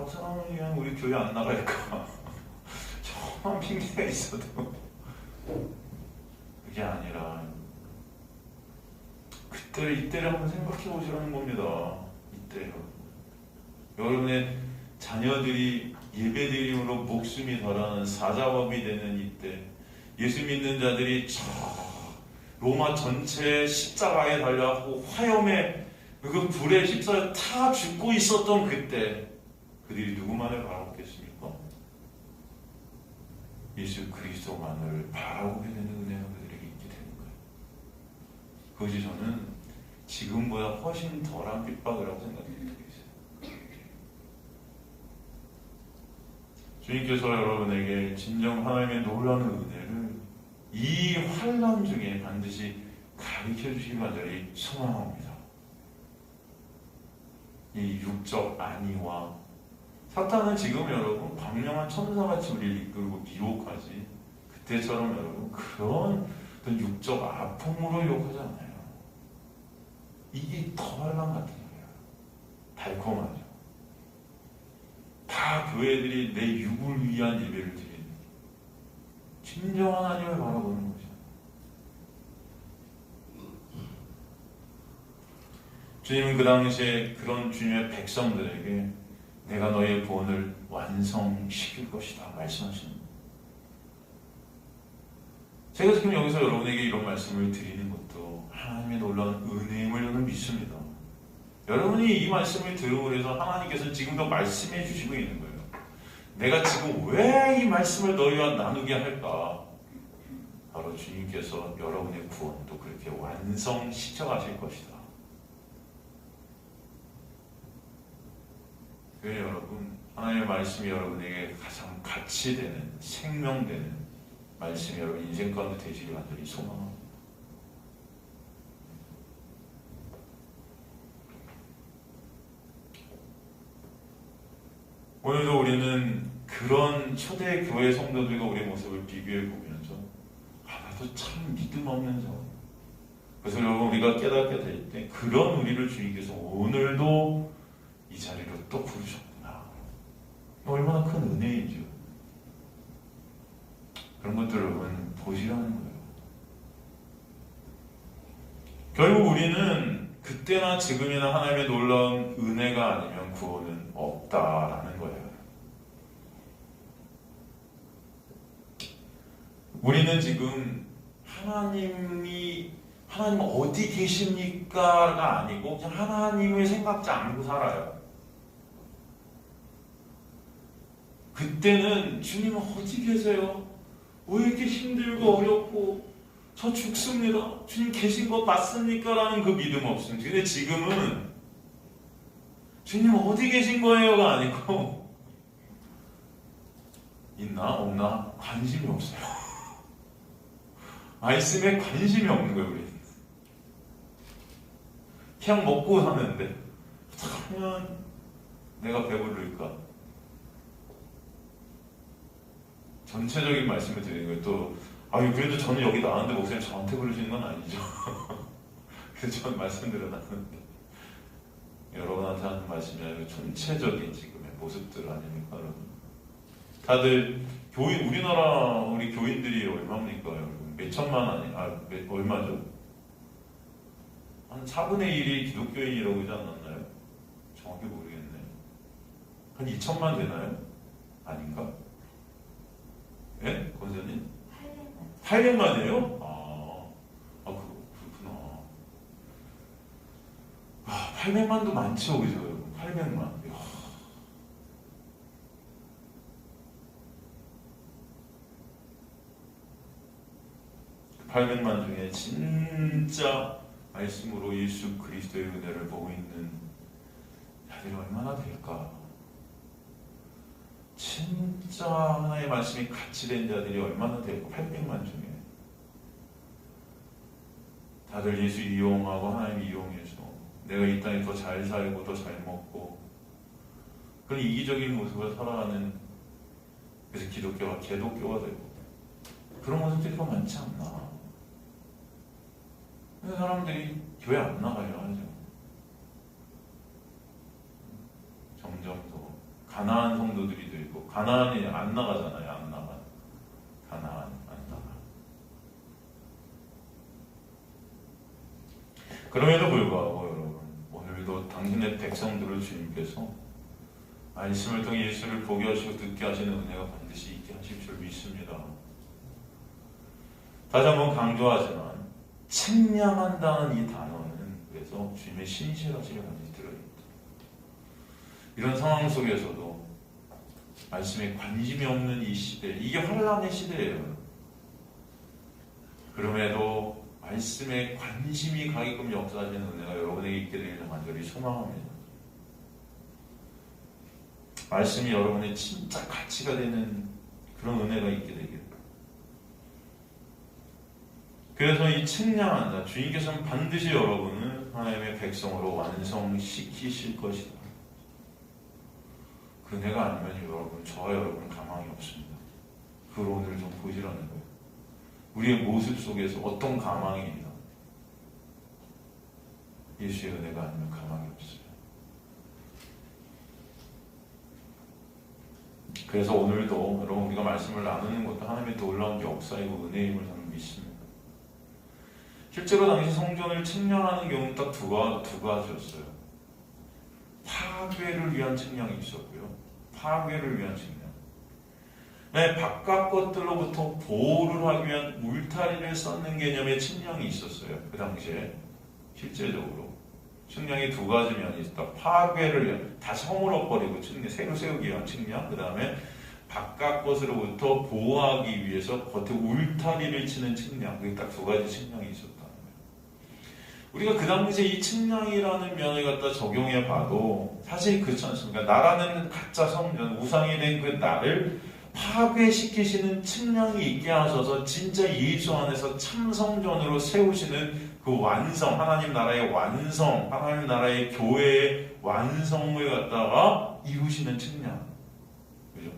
[SPEAKER 1] 사람은 그냥 우리 교회 안 나갈까? 저만 핑계가 있어도 그게 아니라 이때를 한번 생각해 보시라는 겁니다. 이때요. 여러분의 자녀들이 예배드림으로 목숨이 달하는 사자밥이 되는 이때, 예수 믿는 자들이 저 로마 전체 십자가에 달려갖고 화염에 그 불에 휩싸여 다 죽고 있었던 그때, 그들이 누구만을 바라보겠습니까? 예수 그리스도만을 바라보게 되는 은혜가 그들에게 있게 되는 거예요. 그것이 저는 지금보다 훨씬 덜한 핍박이라고 생각이 들고 있어요. 주님께서 여러분에게 진정 하나님의 놀라운 은혜를 이 환난 중에 반드시 가르쳐 주시기 간절히 소망합니다. 이 육적 안위와 사탄은 지금 여러분 광명한 천사같이 우리를 이끌고 미혹하지, 그때처럼 여러분 그런 어떤 육적 아픔으로 유혹하지 않아요. 이게 더 환난 같은 거예요. 달콤하죠. 다 교회들이 내 육을 위한 예배를 드리는, 진정한 하나님을 바라보는 거죠. 주님은 그 당시에 그런 주님의 백성들에게 내가 너의 구원을 완성시킬 것이다 말씀하십니다. 제가 지금 여기서 여러분에게 이런 말씀을 드리는 것도 하나님의 놀라운 은혜임을 저는 믿습니다. 여러분이 이 말씀을 들으고 해서 하나님께서 지금도 말씀해 주시고 있는 거예요. 내가 지금 왜 이 말씀을 너희와 나누게 할까? 바로 주님께서 여러분의 구원도 그렇게 완성시켜 가실 것이다. 그래서 여러분, 하나님의 말씀이 여러분에게 가장 가치되는, 생명되는 말씀이 여러분 인생 가운데 되시길 간절히 소망합니다. 오늘도 우리는 그런 초대 교회 성도들과 우리의 모습을 비교해 보면서 나도 참 믿음 없는 자. 그래서 여러분 우리가 깨닫게 될 때 그런 우리를 주님께서 오늘도 이 자리로 또 부르셨구나. 얼마나 큰 은혜이죠. 그런 것들을 여러분 보시라는 거예요. 결국 우리는 그때나 지금이나 하나님의 놀라운 은혜가 아니면 구원은 없다라는 거예요. 우리는 지금 하나님 어디 계십니까가 아니고 그냥 하나님을 생각지 않고 살아요. 그때는 주님은 어디 계세요? 왜 이렇게 힘들고 어렵고 저 죽습니다. 주님 계신 거 맞습니까? 라는 그 믿음 없습니다. 근데 지금은 주님 어디 계신 거예요가 아니고 있나 없나 관심이 없어요. 말씀에 관심이 없는 거예요. 우리 그냥 먹고 사는데 어떻게 하면 내가 배부를까? 전체적인 말씀을 드리는 거예요. 또 그래도 저는 여기 나왔는데 목사님 저한테 부르시는 건 아니죠. 그래서 저는 말씀드려놨는데 여러분한테 하는 말씀이 아니라 전체적인 지금의 모습들 아닙니까? 여러분 다들 우리나라 우리 교인들이 얼마입니까? 여러분 몇 천만 얼마죠? 한 4분의 1이 기독교인이라고 하지 않았나요? 정확히 모르겠네. 한 2천만 되나요? 아닌가? 예? 권사님? 800만이에요? 그렇구나. 800만도 많죠, 그죠? 800만. 800만 중에 진짜 말씀으로 예수 그리스도의 은혜를 보고 있는 자들이 얼마나 될까? 진짜 하나의 말씀이 가치된 자들이 얼마나 될까? 800만 중에 다들 예수 이용하고 하나님 이용해서 내가 이 땅에 더 잘 살고 더 잘 먹고 그런 이기적인 모습을 살아가는, 그래서 기독교가 개독교가 되고 그런 모습들이 더 많지 않나? 그래서 사람들이 교회 안 나가려 하죠. 점점 더 가나안 성도들이 있고, 가나안이 안 나가잖아요. 안 나가. 가나안 안 나가. 그럼에도 불구하고 여러분, 오늘도 당신의 백성들을 주님께서 말씀을 통해 예수를 보게 하시고 듣게 하시는 은혜가 반드시 있게 하실 줄 믿습니다. 다시 한번 강조하지만 책량한다는 이 단어는 그래서 주님의 신실하심이 반드시 들어있다. 이런 상황 속에서도 말씀에 관심이 없는 이 시대, 이게 환란의 시대예요. 그럼에도 말씀에 관심이 가게끔 역사하시는 은혜가 여러분에게 있게 되기를 간절히 소망합니다. 말씀이 여러분의 진짜 가치가 되는 그런 은혜가 있게 되기를. 그래서 이 책량한다. 주님께서는 반드시 여러분을 하나님의 백성으로 완성시키실 것이다. 그 은혜가 아니면 여러분, 저와 여러분은 가망이 없습니다. 그걸 오늘 좀 보시라는 거예요. 우리의 모습 속에서 어떤 가망이 있나? 예수의 은혜가 아니면 가망이 없어요. 그래서 오늘도 여러분 우리가 말씀을 나누는 것도 하나님의 놀라운 역사이고 은혜임을 저는 믿습니다. 실제로 당시 성전을 측량하는 경우는 딱 두 가지였어요. 파괴를 위한 측량이 있었고요. 파괴를 위한 측량. 네, 바깥 것들로부터 보호를 하기 위한 울타리를 쌓는 개념의 측량이 있었어요. 그 당시에 실제적으로 측량이 두 가지 면이 있었다. 파괴를 위한, 다시 허물어버리고 새로 세우기 위한 측량, 그 다음에 바깥 것으로부터 보호하기 위해서 겉에 울타리를 치는 측량. 그게 딱 두 가지 측량이 있었다. 우리가 그 당시에 이 측량이라는 면을 갖다 적용해 봐도 사실 그렇지 않습니까? 나라는 가짜 성전, 우상이 된 그 나를 파괴시키시는 측량이 있게 하셔서 진짜 예수 안에서 참 성전으로 세우시는 그 완성, 하나님 나라의 완성, 하나님 나라의 교회의 완성을 갖다가 이루시는 측량. 그죠?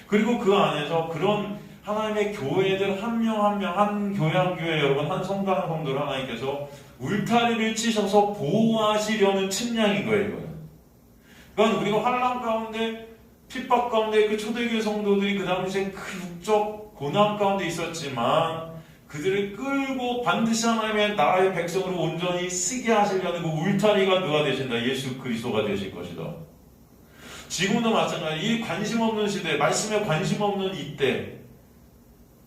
[SPEAKER 1] 그리고 그 안에서 그런 하나님의 교회들 한 명 한 명, 한 교회 한 교회 여러분, 한 성도 한 성도를 하나님께서 울타리를 치셔서 보호하시려는 측량인 거예요, 이거는. 그러니까 우리가 환난 가운데, 핍박 가운데 그 초대교회 성도들이 그 당시에 그 육적 고난 가운데 있었지만 그들을 끌고 반드시 하나님의 나라의 백성으로 온전히 쓰게 하시려는 그 울타리가 누가 되신다? 예수 그리스도가 되실 것이다. 지금도 마찬가지. 이 관심 없는 시대, 말씀에 관심 없는 이때,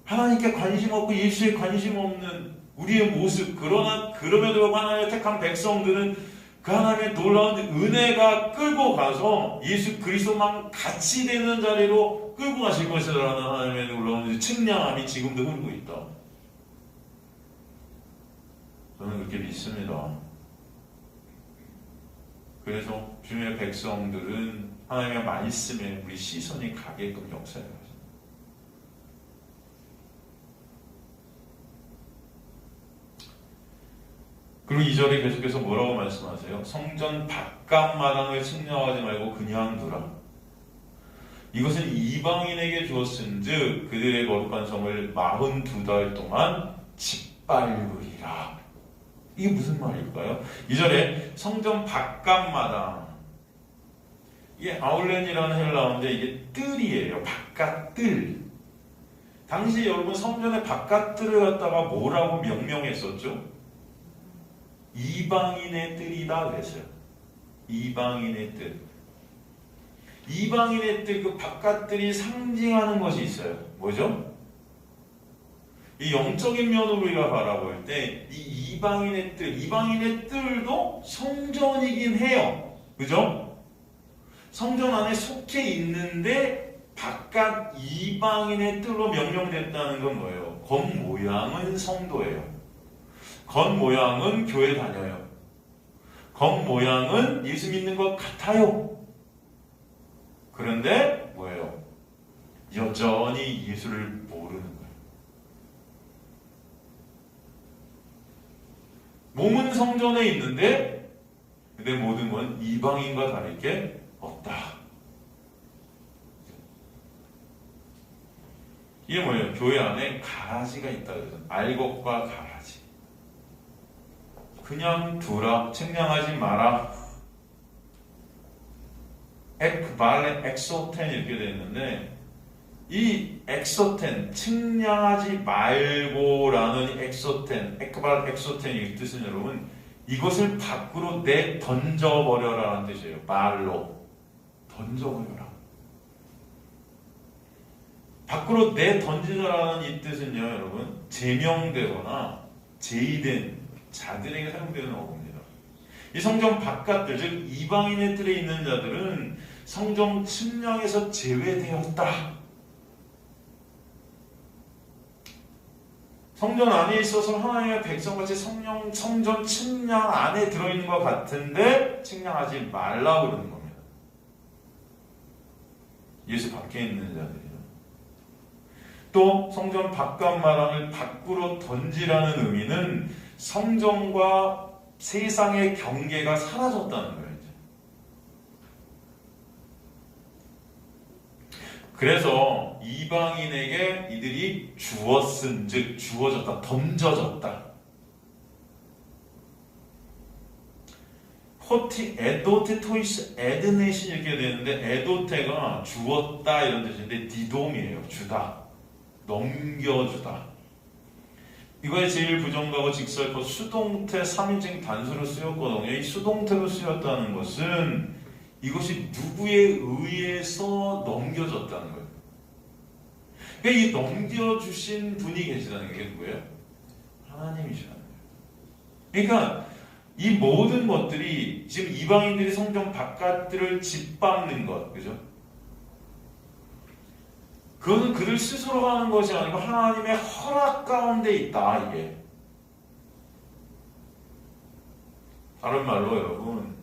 [SPEAKER 1] 하나님께 관심 없고 예수에 관심 없는 우리의 모습, 그러나 그럼에도 하나님의 택한 백성들은 그 하나님의 놀라운 은혜가 끌고 가서 예수 그리스도만 같이 되는 자리로 끌고 가실 것이라는 하나님의 놀라운 측량함이 지금도 흐르고 있다. 저는 그렇게 믿습니다. 그래서 주님의 백성들은 하나님의 말씀에 우리 시선이 가게끔 역사해요. 그리고 2절에 계속해서 뭐라고 말씀하세요? 성전 바깥 마당을 측량하지 말고 그냥 두라. 이것은 이방인에게 주었은즉 그들의 거룩한 성을 42달 동안 짓밟으리라. 이게 무슨 말일까요? 2절에 성전 바깥 마당, 이게 아울렌이라는 헬라어인데 이게 뜰이에요. 바깥 뜰. 당시 여러분 성전의 바깥 뜰을 갖다가 뭐라고 명명했었죠? 이방인의 뜰이다 그랬어요. 이방인의 뜰. 이방인의 뜰, 그 바깥뜰이 상징하는 것이 있어요. 뭐죠? 이 영적인 면으로 우리가 바라볼 때 이 이방인의 뜰, 이방인의 뜰도 성전이긴 해요. 그죠? 성전 안에 속해 있는데 바깥 이방인의 뜰로 명명됐다는 건 뭐예요? 겉모양은 성도예요. 겉모양은 교회 다녀요. 겉모양은 예수 믿는 것 같아요. 그런데 뭐예요? 여전히 예수를 모르는 거예요. 몸은 성전에 있는데 근데 모든 건 이방인과 다를 게 없다. 이게 뭐예요? 교회 안에 가라지가 있다 그래서 알곡과 가라지. 그냥 두라, 측량하지 마라. 발레 엑소텐 이렇게 되어 있는데 이 엑소텐, 측량하지 말고라는 이 엑소텐, 에크발 엑소텐의 뜻은 여러분 이것을 밖으로 내 던져버려라는 뜻이에요. 말로 던져버려라. 밖으로 내 던지라는 이 뜻은요, 여러분 제명되거나 제의된 자들에게 사용되는 어구입니다. 이 성전 바깥들, 즉 이방인의 뜰에 있는 자들은 성전 침략에서 제외되었다. 성전 안에 있어서 하나님의 백성같이 성전 침략 안에 들어있는 것 같은데 침략하지 말라고 그러는 겁니다. 예수 밖에 있는 자들이요. 또 성전 바깥 마당을 밖으로 던지라는 의미는 성전과 세상의 경계가 사라졌다는 거예요. 이제. 그래서 이방인에게 이들이 주었은, 즉 주어졌다, 던져졌다. 호티 에도테 토이스 에드넷이 이렇게 되는데 에도테가 주었다 이런 뜻인데 디돔이에요. 주다, 넘겨주다. 이거에 제일 부정가고 직설법 수동태 3인칭 단수로 쓰였거든요. 이 수동태로 쓰였다는 것은 이것이 누구에 의해서 넘겨졌다는 거예요. 그러니까 이 넘겨주신 분이 계시다는 게 누구예요? 하나님이시라는 거예요. 그러니까 이 모든 것들이 지금 이방인들이 성전 바깥들을 짓밟는 것, 그죠? 그것은 그들 스스로가 하는 것이 아니고 하나님의 허락 가운데 있다, 이게. 다른 말로 여러분,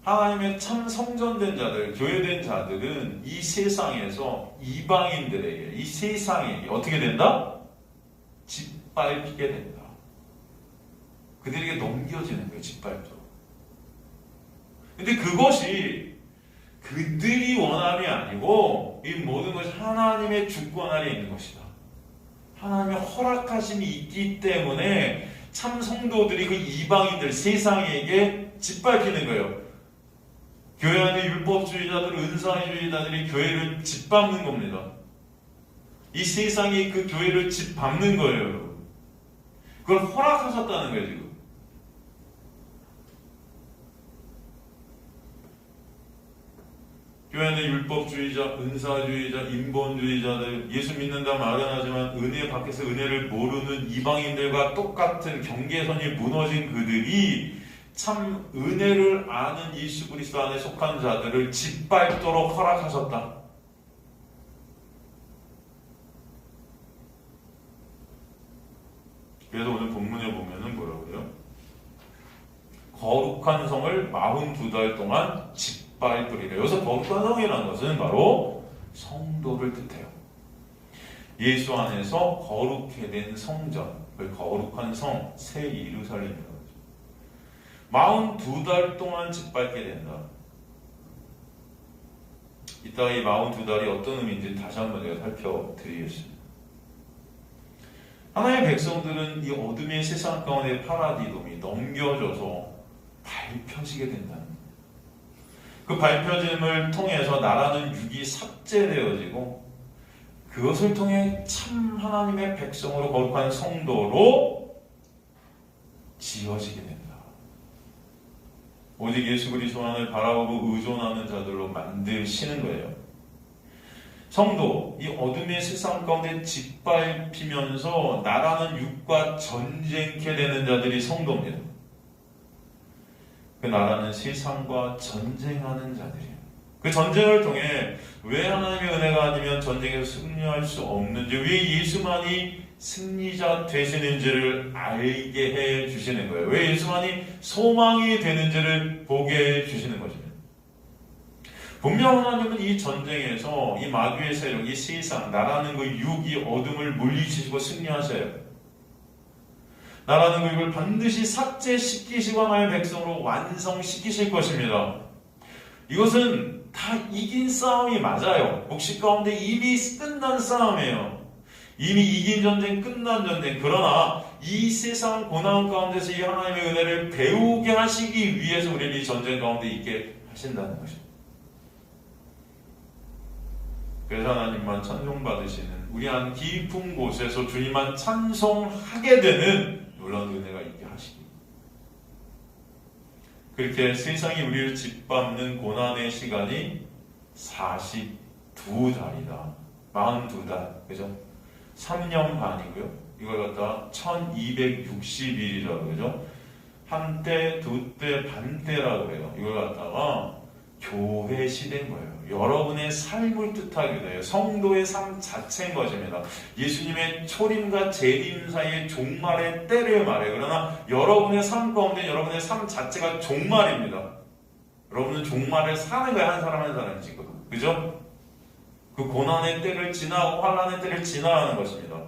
[SPEAKER 1] 하나님의 참 성전된 자들, 교회된 자들은 이 세상에서 이방인들에게, 이 세상에게 어떻게 된다? 짓밟히게 된다. 그들에게 넘겨지는 거예요, 짓밟도록. 근데 그것이 그들이 원함이 아니고 이 모든 것이 하나님의 주권 아래 있는 것이다. 하나님의 허락하심이 있기 때문에 참 성도들이 그 이방인들, 세상에게 짓밟히는 거예요. 교회 안에 율법주의자들, 은사주의자들이 교회를 짓밟는 겁니다. 이 세상이 그 교회를 짓밟는 거예요, 여러분. 그걸 허락하셨다는 거예요, 지금. 교회 안에 율법주의자, 은사주의자, 인본주의자들, 예수 믿는다 말은 하지만 은혜 밖에서 은혜를 모르는 이방인들과 똑같은 경계선이 무너진 그들이 참 은혜를 아는 예수 그리스도 안에 속한 자들을 짓밟도록 허락하셨다. 그래서 오늘 본문에 보면은 뭐라고요? 거룩한 성을 42달 동안 짓밟으리라. 여기서 거룩한 성이라는 것은 바로 성도를 뜻해요. 예수 안에서 거룩해 된 성전, 그 거룩한 성, 새 예루살렘이라고 하죠. 42달 동안 짓밟게 된다. 이따 이 42달이 어떤 의미인지 다시 한번 제가 살펴드리겠습니다. 하나님의 백성들은 이 어둠의 세상 가운데 파라디돔이 넘겨져서 밟혀지게 된다는 거예요. 그 밟혀짐을 통해서 나라는 육이 삭제되어지고 그것을 통해 참 하나님의 백성으로 거룩한 성도로 지어지게 된다. 오직 예수 그리스도만을 바라보고 의존하는 자들로 만드시는 거예요. 성도, 이 어둠의 세상 가운데 짓밟히면서 나라는 육과 전쟁케 되는 자들이 성도입니다. 그 나라는 세상과 전쟁하는 자들이에요. 그 전쟁을 통해 왜 하나님의 은혜가 아니면 전쟁에서 승리할 수 없는지, 왜 예수만이 승리자 되시는지를 알게 해 주시는 거예요. 왜 예수만이 소망이 되는지를 보게 해 주시는 것입니다. 분명 하나님은 이 전쟁에서 이 마귀의 세력, 이 세상, 나라는 그 육이 어둠을 물리치시고 승리하셔요. 나라는 그 육을 반드시 삭제시키시고 하나님의 백성으로 완성시키실 것입니다. 이것은 다 이긴 싸움이 맞아요. 묵시 가운데 이미 끝난 싸움이에요. 이미 이긴 전쟁, 끝난 전쟁. 그러나 이 세상 고난 가운데서 이 하나님의 은혜를 배우게 하시기 위해서 우리를 이 전쟁 가운데 있게 하신다는 것입니다. 그래서 하나님만 찬송받으시는 우리 안 깊은 곳에서 주님만 찬송하게 되는 놀라운 은혜가 있게 하시기. 그렇게 세상이 우리를 짓밟는 고난의 시간이 42달이다. 42달. 그죠? 3년 반이고요. 이걸 갖다가 1260일이라고 그러죠. 한때, 두때, 반때라고 해요. 이걸 갖다가 교회 시대인 거예요. 여러분의 삶을 뜻하게 돼요. 성도의 삶 자체인 것입니다. 예수님의 초림과 재림 사이의 종말의 때를 말해요. 그러나 여러분의 삶 가운데 여러분의 삶 자체가 종말입니다. 여러분은 종말을 사는 거예요. 한 사람 한 사람이 지금. 그죠? 그 고난의 때를 지나고 환난의 때를 지나가는 것입니다.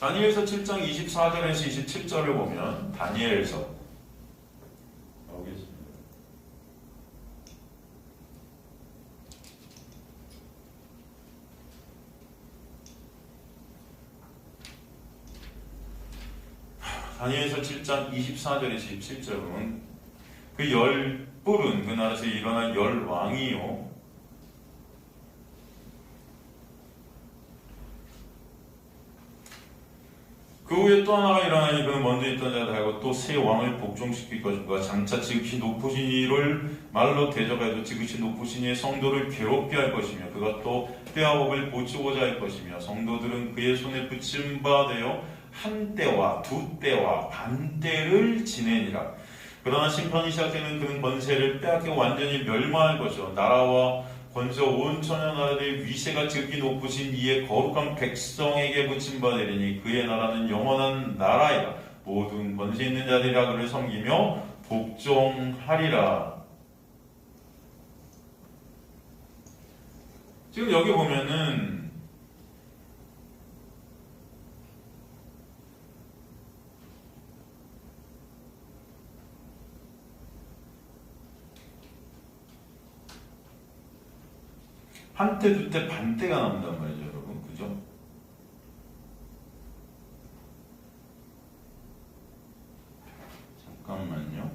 [SPEAKER 1] 다니엘서 7장 24절에서 27절을 보면 다니엘서 나오겠습니다. 다니엘서 7장 24절에서 27절은 그 열 뿔은 그 나라에서 일어난 열 왕이요 그 후에 또 하나가 일어나니 그는 먼저 있던 자를 하고 또 새 왕을 복종시킬 것인가 장차 지극히 높으신 이를 말로 대적하여도 지극히 높으신 이의 성도를 괴롭게 할 것이며 그가 또 때와 법을 고치고자 할 것이며 성도들은 그의 손에 붙임 바 되어 한 때와 두 때와 반 때를 지내니라. 그러나 심판이 시작되는 그는 권세를 빼앗겨 완전히 멸망할 것이요 나라와 권세 온 천하 나라들의 위세가 지극히 높으신 이의 거룩한 백성에게 붙임 바 되리니 그의 나라는 영원한 나라이라. 모든 권세 있는 자들이라 그를 섬기며 복종하리라. 지금 여기 보면은 한때, 두때, 반때가 나온단 말이죠, 여러분. 그죠? 잠깐만요.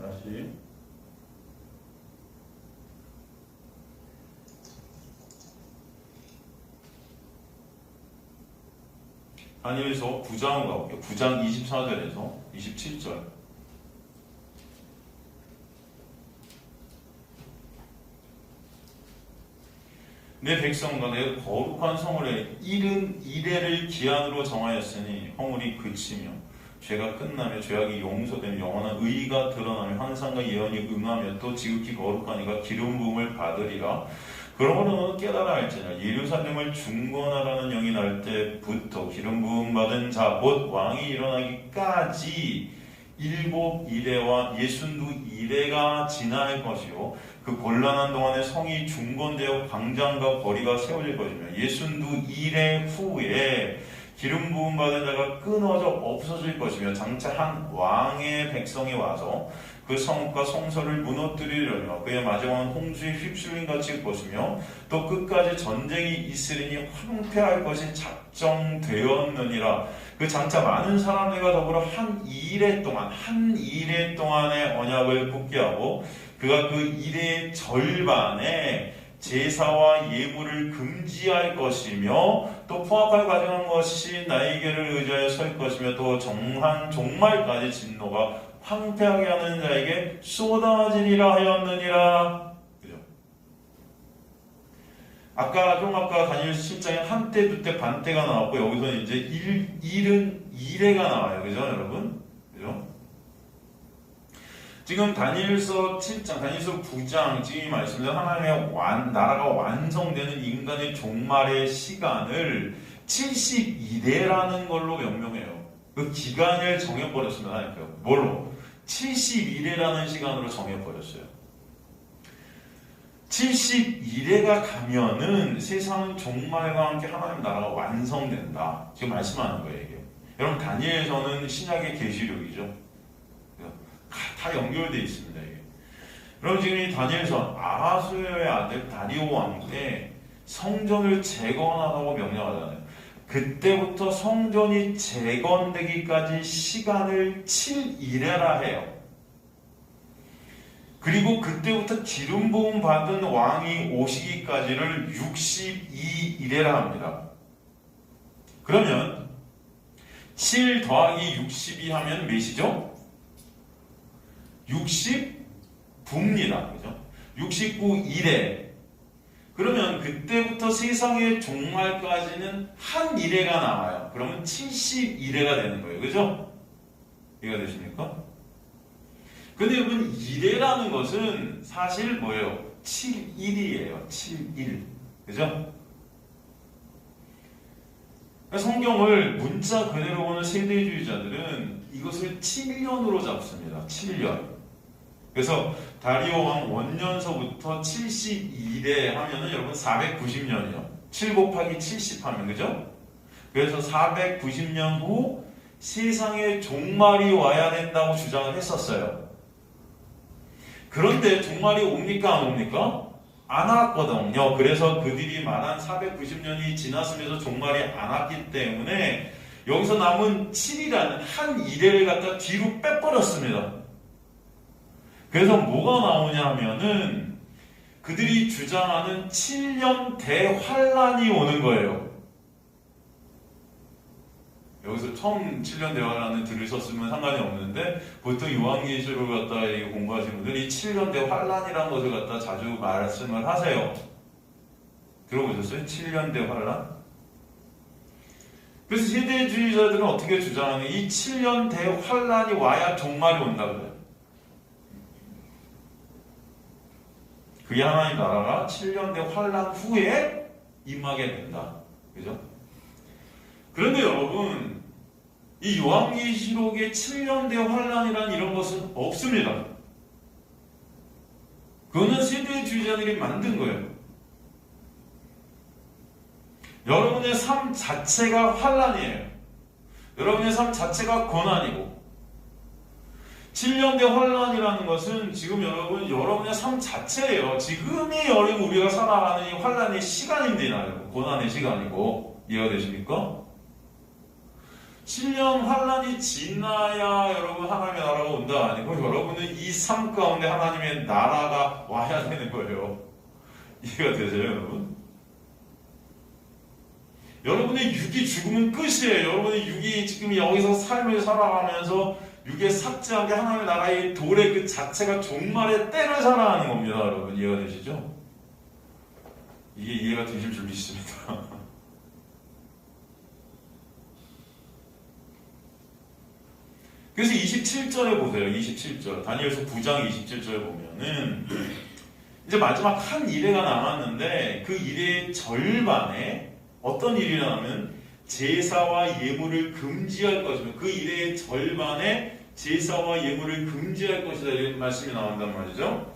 [SPEAKER 1] 다시 다니엘서 9장으로 가볼게요. 9장 24절에서 27절. 내 백성과 내 거룩한 성을 이른 이래를 기한으로 정하였으니 허물이 그치며 죄가 끝나며 죄악이 용서되며 영원한 의가 드러나며 환상과 예언이 응하며 또 지극히 거룩한 이가 기름 부음을 받으리라. 그러므로 깨달아 알지니라. 예루살렘을 중건하라는 영이 날 때부터 기름 부음 받은 자 곧 왕이 일어나기까지 7 이레와 62 이레가 지날 것이요 그 곤란한 동안에 성이 중건되어 광장과 거리가 세워질 것이며 62 이레 후에 기름 부음 받은 자가 끊어져 없어질 것이며 장차 한 왕의 백성이 와서 그 성과 성소를 무너뜨리려며 그의 마지막은 홍수에 휩쓸린 같이 일 것이며 또 끝까지 전쟁이 있으리니 황폐할 것이 작정되었느니라. 그 장차 많은 사람들과 더불어 한 이래 동안의 언약을 굳게 하고 그가 그 일의 절반에 제사와 예물을 금지할 것이며 또 포악을 가져간 것이 나에게를 의지하여 설 것이며 또 정한 종말까지 진노가 황폐하게 하는 자에게 쏟아지리라 하였느니라. 그죠? 아까 다니엘 7장에 한때, 두때, 반때가 나왔고, 여기서는 이제 일은 이래가 나와요. 그죠, 여러분? 그죠? 지금 다니엘서 7장, 다니엘서 9장, 지금 이 말씀은 하나님의 나라가 완성되는 인간의 종말의 시간을 72대라는 걸로 명명해요. 그 기간을 정해버렸습니다. 하나님께서. 뭘로? 71회라는 시간으로 정해버렸어요. 71회가 가면은 세상은 종말과 함께 하나님 나라가 완성된다. 지금 말씀하는 거예요, 이게. 여러분, 다니엘서는 신약의 계시록이죠. 다 연결되어 있습니다, 이게. 여러분, 지금 이 다니엘서 아하수에의 아들 다리오 왕 때 성전을 재건하라고 명령하잖아요. 그때부터 성전이 재건되기까지 시간을 7일이라 해요. 그리고 그때부터 기름 부음 받은 왕이 오시기까지를 62일이라 합니다. 그러면 7 더하기 62 하면 몇이죠? 69입니다. 그죠? 69일에. 그러면 그때부터 세상의 종말까지는 한 일회가 나와요. 그러면 71회가 되는 거예요. 그죠? 이해가 되십니까? 근데 여러분, 일회라는 것은 사실 뭐예요? 7일이에요. 7일. 그죠? 성경을 문자 그대로 보는 세대주의자들은 이것을 7년으로 잡습니다. 7년. 그래서 다리오 왕 원년서부터 72대 하면은 여러분 490년이요. 7 곱하기 70 하면, 그죠? 그래서 490년 후 세상에 종말이 와야 된다고 주장을 했었어요. 그런데 종말이 옵니까, 안 옵니까? 안 왔거든요. 그래서 그들이 말한 490년이 지났으면서 종말이 안 왔기 때문에 여기서 남은 7이라는 한 이래를 갖다 뒤로 빼버렸습니다. 그래서 뭐가 나오냐 하면은 그들이 주장하는 7년 대환란이 오는 거예요. 여기서 처음 7년 대환란을 들으셨으면 상관이 없는데 보통 요한계시록을 갖다 공부하시는 분들이 7년 대환란이라는 것을 갖다 자주 말씀을 하세요. 들어보셨어요? 7년 대환란? 그래서 세대주의자들은 어떻게 주장하는 이 7년 대환란이 와야 종말이 온다 그래요. 그게 하나님 나라가 7년 대환란 후에 임하게 된다. 그죠? 그런데 여러분, 이 요한계시록의 7년 대환란이라는 이런 것은 없습니다. 그거는 세대주의자들이 만든 거예요. 여러분의 삶 자체가 환란이에요. 여러분의 삶 자체가 고난이고 7년 대환란이라는 것은 지금 여러분의 삶 자체예요. 지금이 우리가 살아가는 이 환란의 시간입니다. 고난의 시간이고. 이해가 되십니까? 7년 환란이 지나야 여러분 하나님의 나라가 온다 아니고 여러분은 이 삶 가운데 하나님의 나라가 와야 되는 거예요. 이해가 되세요, 여러분? 여러분의 육이 죽으면 끝이에요. 여러분의 육이 지금 여기서 삶을 살아가면서 육에 삭제한 게 하나님의 나라의 도래 그 자체가 종말의 때를 살아가는 겁니다. 여러분 이해가 되시죠? 이게 이해가 되실 줄 믿습니다. 그래서 27절에 보세요. 27절 다니엘서 9장 27절에 보면은 이제 마지막 한 일회가 남았는데 그 일회의 절반에 어떤 일이 나면 제사와 예물을 금지할 것이며 그 일의 절반에 제사와 예물을 금지할 것이다 이런 말씀이 나온단 말이죠.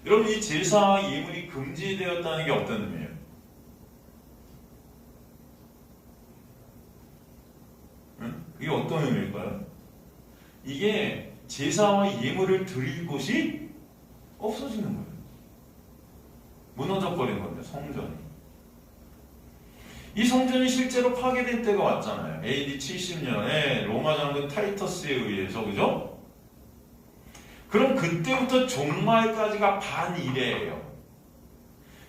[SPEAKER 1] 여러분 이 제사와 예물이 금지되었다는 게 어떤 의미예요? 이게 어떤 의미일까요? 이게 제사와 예물을 드릴 곳이 없어지는 거예요. 무너져 버린 건데 성전이. 이 성전이 실제로 파괴될 때가 왔잖아요. AD 70년에 로마 장군 타이터스에 의해서, 그죠? 그럼 그때부터 종말까지가 반이래예요.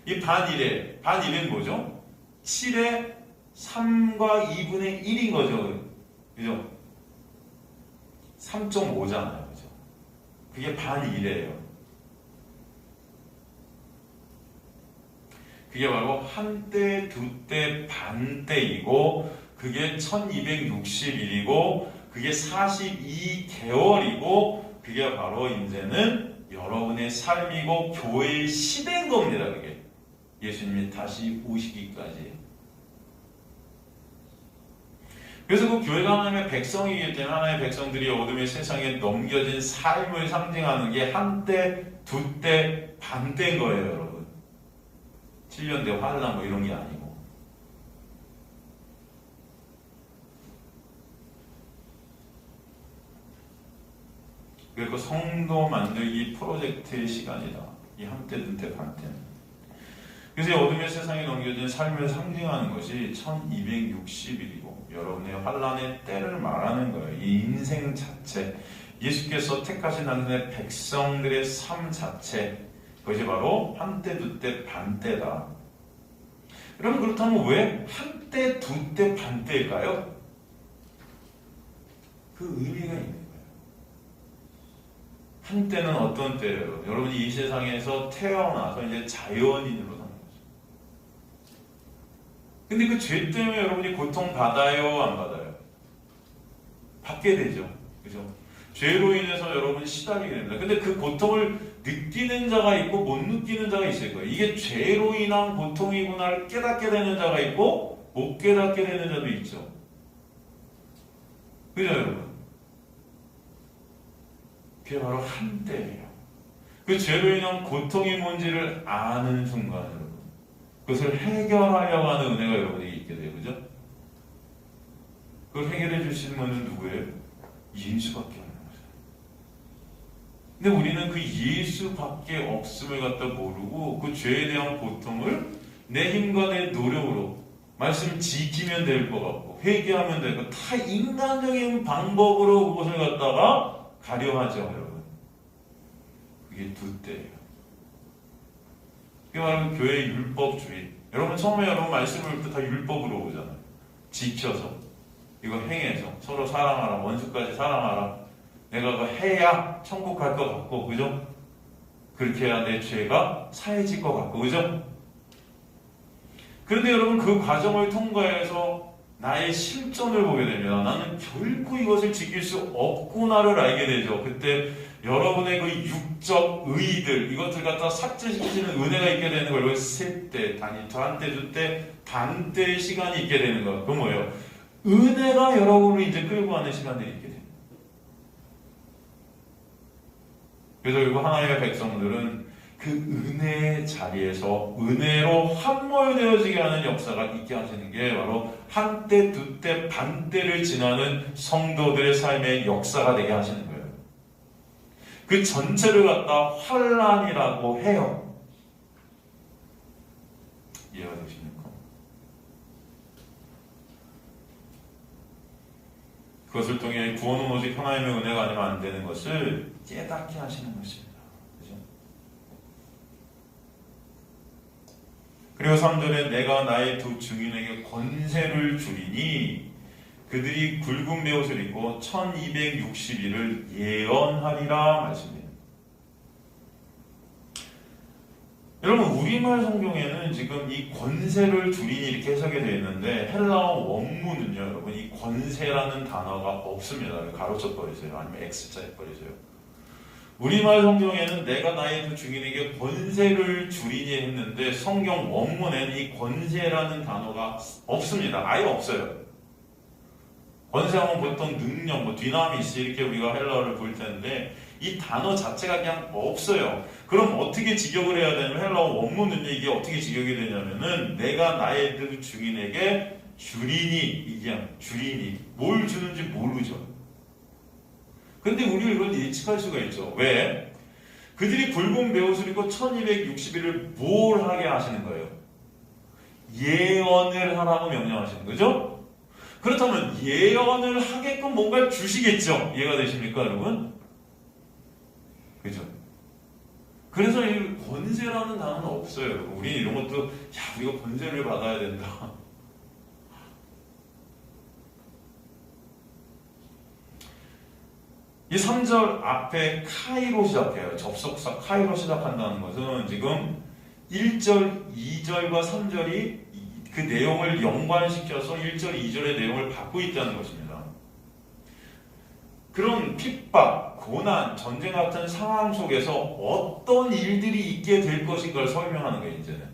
[SPEAKER 1] 이 반이래는 뭐죠? 7의 3과 2분의 1인 거죠. 그죠? 3.5잖아요. 그죠? 그게 반이래예요. 그게 바로 한때, 두때, 반때이고 그게 1260일이고 그게 42개월이고 그게 바로 이제는 여러분의 삶이고 교회의 시대인 겁니다. 그게 예수님이 다시 오시기까지. 그래서 그 교회가 하나님의 백성이기 때문에 하나님의 백성들이 어둠의 세상에 넘겨진 삶을 상징하는 게 한때, 두때, 반때인 거예요, 여러분. 7년대 환란 뭐 이런 게 아니고. 그리고 성도 만들기 프로젝트의 시간이다. 이 한때, 두때, 반때는. 그래서 어둠의 세상에 넘겨진 삶을 상징하는 것이 1260일이고 여러분의 환란의 때를 말하는 거예요. 이 인생 자체, 예수께서 택하신 하나님의 백성들의 삶 자체, 그것이 바로 한때, 두때, 반때다. 여러분 그렇다면 왜 한때, 두때, 반때일까요? 그 의미가 있는 거예요. 한때는 어떤 때예요? 여러분이 이 세상에서 태어나서 이제 자연인으로 사는 거죠. 근데 그 죄 때문에 여러분이 고통 받아요, 안 받아요? 받게 되죠. 그죠? 죄로 인해서 여러분이 시달리게 됩니다. 근데 그 고통을 느끼는 자가 있고 못 느끼는 자가 있을 거예요. 이게 죄로 인한 고통이구나를 깨닫게 되는 자가 있고 못 깨닫게 되는 자도 있죠. 그죠, 여러분? 그게 바로 한때예요. 그 죄로 인한 고통이 뭔지를 아는 순간 여러분, 그것을 해결하려고 하는 은혜가 여러분에게 있게 돼요. 그죠? 그걸 해결해 주시는 분은 누구예요? 예수밖에 없는 거죠. 근데 우리는 그 예수밖에 없음을 갖다 모르고 그 죄에 대한 고통을 내 힘과 내 노력으로 말씀 지키면 될 것 같고 회개하면 될 것, 다 인간적인 방법으로 그것을 갖다가 가려 하죠, 여러분. 그게 두때예요. 그게 바로 교회의 율법주의. 여러분 처음에 여러분 말씀을 볼 때 다 율법으로 보잖아요. 지켜서, 이거 행해서, 서로 사랑하라, 원수까지 사랑하라. 내가 그거 해야 천국 갈 것 같고, 그죠? 그렇게 해야 내 죄가 사해질 것 같고, 그죠? 그런데 여러분 그 과정을 통과해서 나의 실존을 보게 됩니다. 나는 결코 이것을 지킬 수 없구나를 알게 되죠. 그때 여러분의 그 육적 의의들, 이것들 갖다 삭제시키는 은혜가 있게 되는 거예요. 세때, 단때, 두때, 반때의 시간이 있게 되는 거예요. 그건 뭐예요? 은혜가 여러분을 이제 끌고 가는 시간들이 있게 됩니다. 그래서 결국 하나님의 백성들은 그 은혜의 자리에서 은혜로 함몰되어지게 하는 역사가 있게 하시는 게 바로 한때, 두때, 반때를 지나는 성도들의 삶의 역사가 되게 하시는 거예요. 그 전체를 갖다 환란이라고 해요. 이해가 되십니까? 그것을 통해 구원은 오직 하나님의 은혜가 아니면 안 되는 것을 깨닫게 하시는 것입니다. 그리고 3절에 내가 나의 두 증인에게 권세를 주리니 그들이 굵은 베옷을 입고 1260일을 예언하리라 말씀입니다. 여러분 우리말 성경에는 지금 이 권세를 주리니 이렇게 해석이 되어 있는데 헬라어 원문은요 여러분 이 권세라는 단어가 없습니다. 가로쳐 버리세요. 아니면 X자에 버리세요. 우리말 성경에는 내가 나의 두 증인에게 권세를 주리니 했는데 성경 원문에는 이 권세라는 단어가 없습니다. 아예 없어요. 권세하면 보통 능력, 디나미스 이렇게 우리가 헬라어를 볼 텐데 이 단어 자체가 그냥 없어요. 그럼 어떻게 직역을 해야 되냐면 헬라어 원문은 이게 어떻게 직역이 되냐면은 내가 나의 두 증인에게 주리니 이게 주리니 뭘 주는지 모르죠. 근데 우리가 이걸 예측할 수가 있죠. 왜? 그들이 굵은 베옷을 입고 1260일을 뭘 하게 하시는 거예요? 예언을 하라고 명령하시는 거죠? 그렇다면 예언을 하게끔 뭔가를 주시겠죠? 이해가 되십니까, 여러분? 그죠? 그래서 이 권세라는 단어는 없어요. 우리 이런 것도, 우리가 권세를 받아야 된다. 이 3절 앞에 카이로 시작해요. 접속사 카이로 시작한다는 것은 지금 1절, 2절과 3절이 그 내용을 연관시켜서 1절, 2절의 내용을 받고 있다는 것입니다. 그런 핍박, 고난, 전쟁 같은 상황 속에서 어떤 일들이 있게 될 것인가를 설명하는 거예요, 이제는.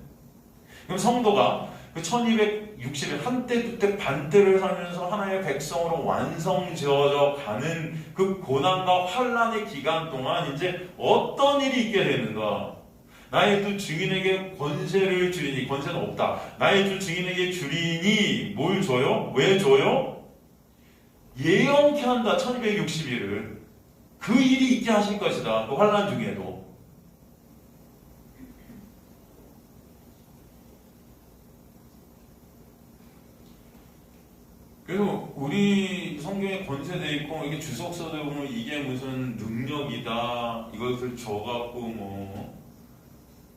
[SPEAKER 1] 그럼 성도가 그 1260일 한때 두때 반때를 살면서 하나님의 백성으로 완성지어져 가는 그 고난과 환란의 기간 동안 이제 어떤 일이 있게 되는가? 나의 두 증인에게 권세를 주리니, 권세는 없다. 나의 두 증인에게 주리니 뭘 줘요? 왜 줘요? 예언케 한다. 1260일을 그 일이 있게 하실 것이다. 그 환란 중에도. 그리고 우리 성경에 권세되어 있고 이게 주석서들 보면 이게 무슨 능력이다 이것을 줘갖고 뭐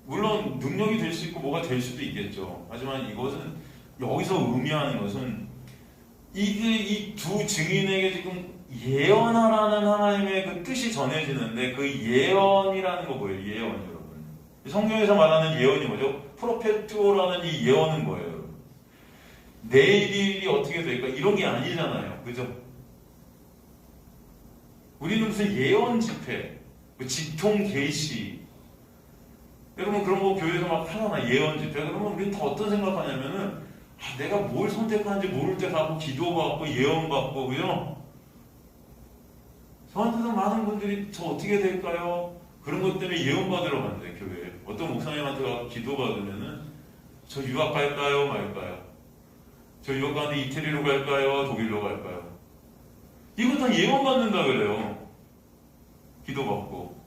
[SPEAKER 1] 물론 능력이 될 수 있고 뭐가 될 수도 있겠죠. 하지만 이것은 여기서 의미하는 것은 이게 이 두 증인에게 지금 예언하라는 하나님의 그 뜻이 전해지는데 그 예언이라는 거 뭐예요? 예언 여러분. 성경에서 말하는 예언이 뭐죠? 프로페트오라는 이 예언은 뭐예요? 내일이 어떻게 될까? 이런 게 아니잖아요. 그죠? 우리는 무슨 예언 집회, 직통 계시. 여러분 그런 거 교회에서 막 하잖아. 예언 집회. 그러면 우리는 다 어떤 생각하냐면은 내가 뭘 선택하는지 모를 때 가고 기도받고 예언받고 그죠? 저한테도 많은 분들이 저 어떻게 될까요? 그런 것 때문에 예언받으러 간대 교회에. 어떤 목사님한테 가서 기도받으면은 저 유학 갈까요? 말까요? 저 유학 가는데 이태리로 갈까요? 독일로 갈까요? 이거 다 예언받는다 그래요. 기도받고.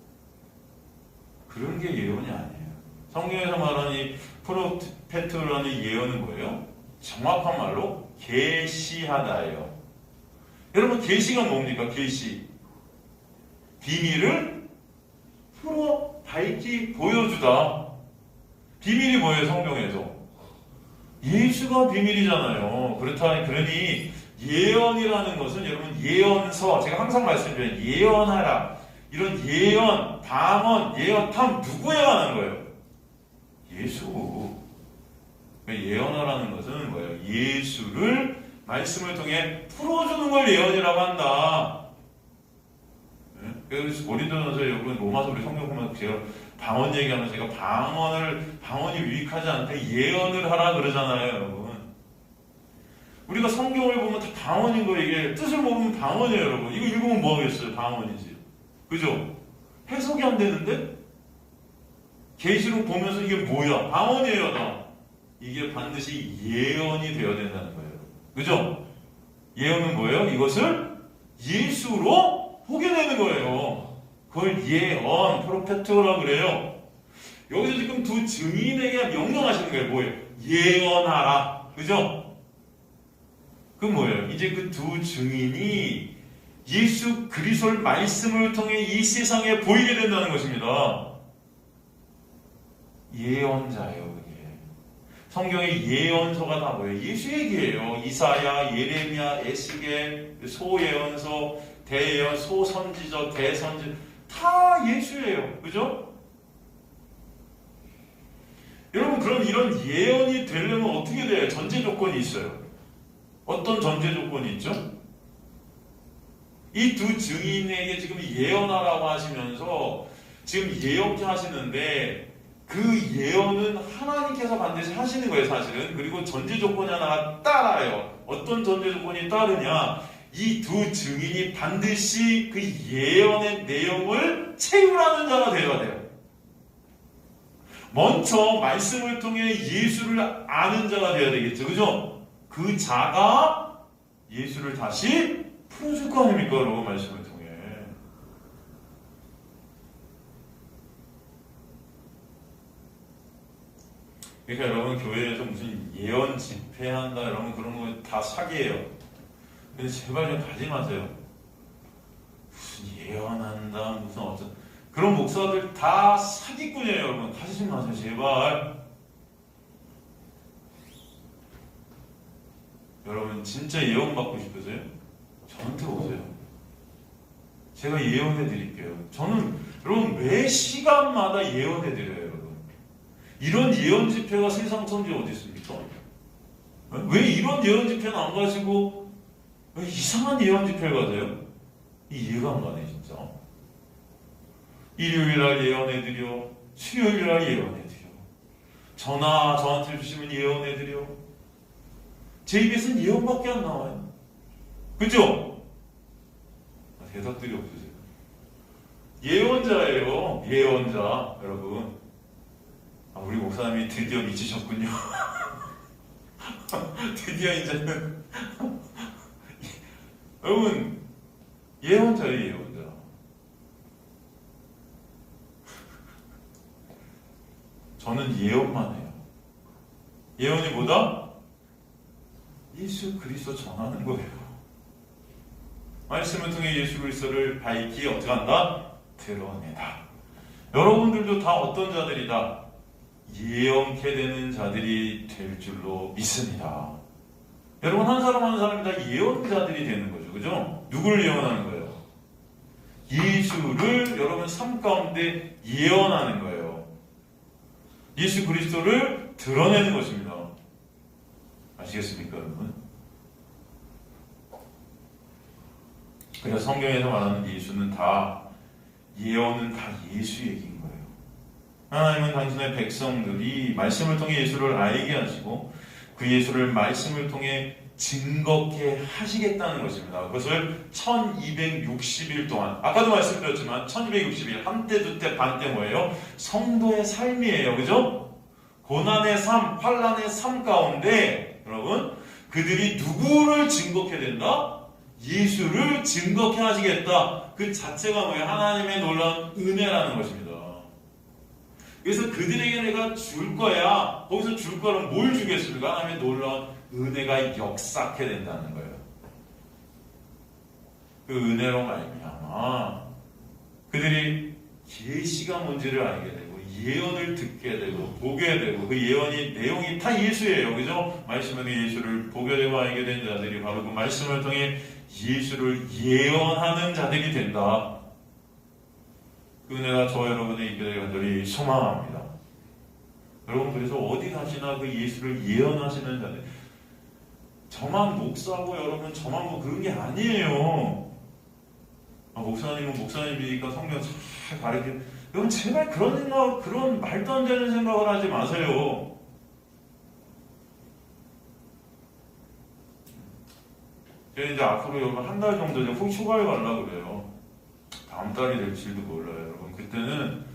[SPEAKER 1] 그런 게 예언이 아니에요. 성경에서 말하는 이 프로페트라는 예언은 뭐예요? 정확한 말로 계시하다예요. 여러분 계시가 뭡니까? 계시. 비밀을 풀어 밝히 보여주다. 비밀이 뭐예요? 성경에서? 예수가 비밀이잖아요. 그러니 예언이라는 것은 여러분 예언서 제가 항상 말씀드려요. 예언하라. 이런 예언, 방언, 예언탐 누구에 관한 거예요? 예수. 예언하라는 것은 뭐예요? 예수를 말씀을 통해 풀어주는 걸 예언이라고 한다. 그래서 고린도전서 여러분 로마서 우리 성경 보면 제가 방언 얘기하면 제가 방언이 유익하지 않대 예언을 하라 그러잖아요, 여러분. 우리가 성경을 보면 다 방언인 거 이게 뜻을 보면 방언이에요, 여러분. 이거 읽으면 뭐 하겠어요? 방언이지. 그죠? 해석이 안 되는데 계시록 보면서 이게 뭐야? 방언이에요, 다. 이게 반드시 예언이 되어야 된다는 거예요. 그죠? 예언은 뭐예요? 이것을 예수로 보게 되는 거예요. 그걸 예언, 프로페트라고 그래요. 여기서 지금 두 증인에게 명령하시는 거예요. 뭐예요? 예언하라. 그죠? 그건 뭐예요? 이제 그 두 증인이 예수 그리스도의 말씀을 통해 이 세상에 보이게 된다는 것입니다. 예언자예요, 그게. 성경의 예언서가 다 뭐예요? 예수 얘기예요. 이사야, 예레미야, 에스겔, 소예언서, 대예언, 소선지서, 대선지 다 예수예요. 그죠? 여러분 그럼 이런 예언이 되려면 어떻게 돼요? 전제 조건이 있어요. 어떤 전제 조건이 있죠? 이 두 증인에게 지금 예언하라고 하시면서 지금 예언케 하시는데 그 예언은 하나님께서 반드시 하시는 거예요, 사실은. 그리고 전제 조건이 하나가 따라요. 어떤 전제 조건이 따르냐? 이 두 증인이 반드시 그 예언의 내용을 채우라는 자가 되어야 돼요. 먼저 말씀을 통해 예수를 아는 자가 되어야 되겠죠. 그죠? 그 자가 예수를 다시 풀어줄 거 아닙니까? 여러분 말씀을 통해. 그러니까 여러분 교회에서 무슨 예언 집회한다 여러분 그런 거 다 사기예요. 근데 제발 좀 가지 마세요. 무슨 예언한다 무슨 어쩌 그런 목사들 다 사기꾼이에요. 여러분 가지 마세요 제발. 여러분 진짜 예언 받고 싶으세요? 저한테 오세요. 제가 예언해 드릴게요. 저는 여러분 매 시간마다 예언해 드려요. 여러분 이런 예언 집회가 세상 천지에 어디 있습니까? 왜 이런 예언 집회는 안 가지고 왜 이상한 예언 집회를 가세요? 이해가 안 가네 진짜. 일요일날 예언해드려, 수요일날 예언해드려, 전화 저한테 주시면 예언해드려. 제 입에서는 예언밖에 안 나와요. 그죠? 대답들이 없으세요. 예언자예요. 예언자 여러분. 우리 목사님이 드디어 미치셨군요. 드디어 이제는 여러분 예언자예요. 예언자. 저는 예언만 해요. 예언이 뭐다? 예수 그리스도 전하는 거예요. 말씀을 통해 예수 그리스도를 밝히 어떻게 한다? 드러내다. 여러분들도 다 어떤 자들이다? 예언케 되는 자들이 될 줄로 믿습니다. 여러분 한 사람 한 사람이 다 예언자들이 되는 거죠. 그죠? 누구를 예언하는 거예요? 예수를 여러분 삶 가운데 예언하는 거예요. 예수 그리스도를 드러내는 것입니다. 아시겠습니까 여러분? 그래서 성경에서 말하는 예수는 다 예언은 다 예수 얘기인 거예요. 하나님은 당신의 백성들이 말씀을 통해 예수를 알게 하시고 그 예수를 말씀을 통해 증거케 하시겠다는 것입니다. 그것을 1260일 동안, 아까도 말씀드렸지만 1260일, 한때 두때 반때 뭐예요? 성도의 삶이에요. 그죠? 고난의 삶, 환난의 삶 가운데 여러분 그들이 누구를 증거케 된다? 예수를 증거케 하시겠다. 그 자체가 뭐예요? 하나님의 놀라운 은혜라는 것입니다. 그래서 그들에게 내가 줄 거야. 거기서 줄 거는 뭘 주겠습니까? 하나님의 놀라운 은혜가 역사케 된다는 거예요. 그 은혜로 말미암아 그들이 계시가 뭔지를 알게 되고 예언을 듣게 되고 보게 되고 그 예언이 내용이 다 예수예요. 그죠? 말씀에 예수를 보게 되고 알게 된 자들이 바로 그 말씀을 통해 예수를 예언하는 자들이 된다. 그 은혜가 저와 여러분의 있게 되길 간절히 소망합니다. 여러분 그래서 어디 가시나 그 예수를 예언하시는 자들, 저만 목사고 여러분 저만 뭐 그런 게 아니에요. 목사님은 목사님이니까 성경 잘 가르치는, 여러분 제발 그런 생각, 그런 말도 안 되는 생각을 하지 마세요. 제가 이제 앞으로 여러분 한 달 정도 휴가를 가려고 그래요. 다음 달이 될지도 몰라요. 여러분 그때는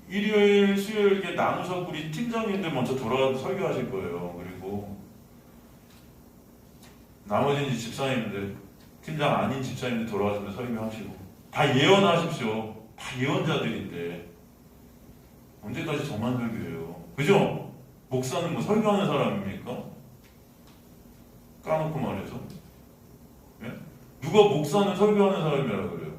[SPEAKER 1] 일요일, 수요일 이렇게 나누서 우리 팀장님들 먼저 돌아가서 설교하실 거예요. 그리고 나머지 이제 집사님들, 팀장 아닌 집사님들 돌아가서 설교하시고 다 예언하십시오. 다 예언자들인데 언제까지 저만 설교해요? 그죠? 목사는 뭐 설교하는 사람입니까? 까놓고 말해서. 예? 누가 목사는 설교하는 사람이라고 그래요?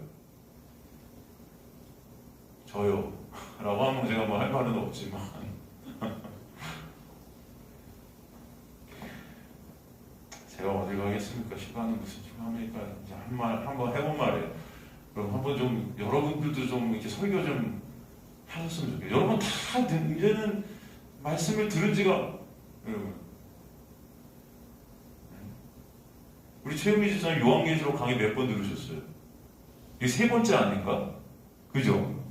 [SPEAKER 1] 저요. 라고 하면 제가 뭐 할 말은 없지만 제가 어디 가겠습니까? 휴가는 무슨 휴가입니까? 이제 한번 해본 말이에요. 그럼 한번 좀 여러분들도 좀 이렇게 설교 좀 하셨으면 좋겠어요. 여러분 다 이제는 말씀을 들은 지가, 여러분 우리 최영미 집사님 요한계시록 강의 몇 번 들으셨어요? 이게 세 번째 아닌가? 그죠?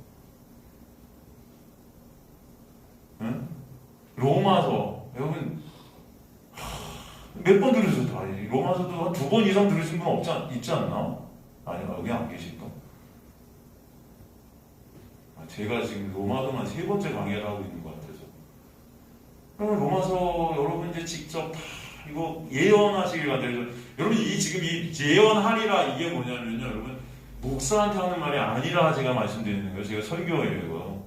[SPEAKER 1] 응? 로마서 여러분 몇 번 들으셨어요? 로마서도 한 2번 이상 들으신 분 있지 않나? 아니 여기 안 계실까? 제가 지금 로마서만 3번째 강의를 하고 있는 것 같아서. 그러면 로마서 여러분 이제 직접 다 이거 예언하시길 바래요. 여러분 지금 이 예언하리라 이게 뭐냐면요, 여러분 목사한테 하는 말이 아니라 제가 말씀드리는 거예요. 제가 설교예요. 이거.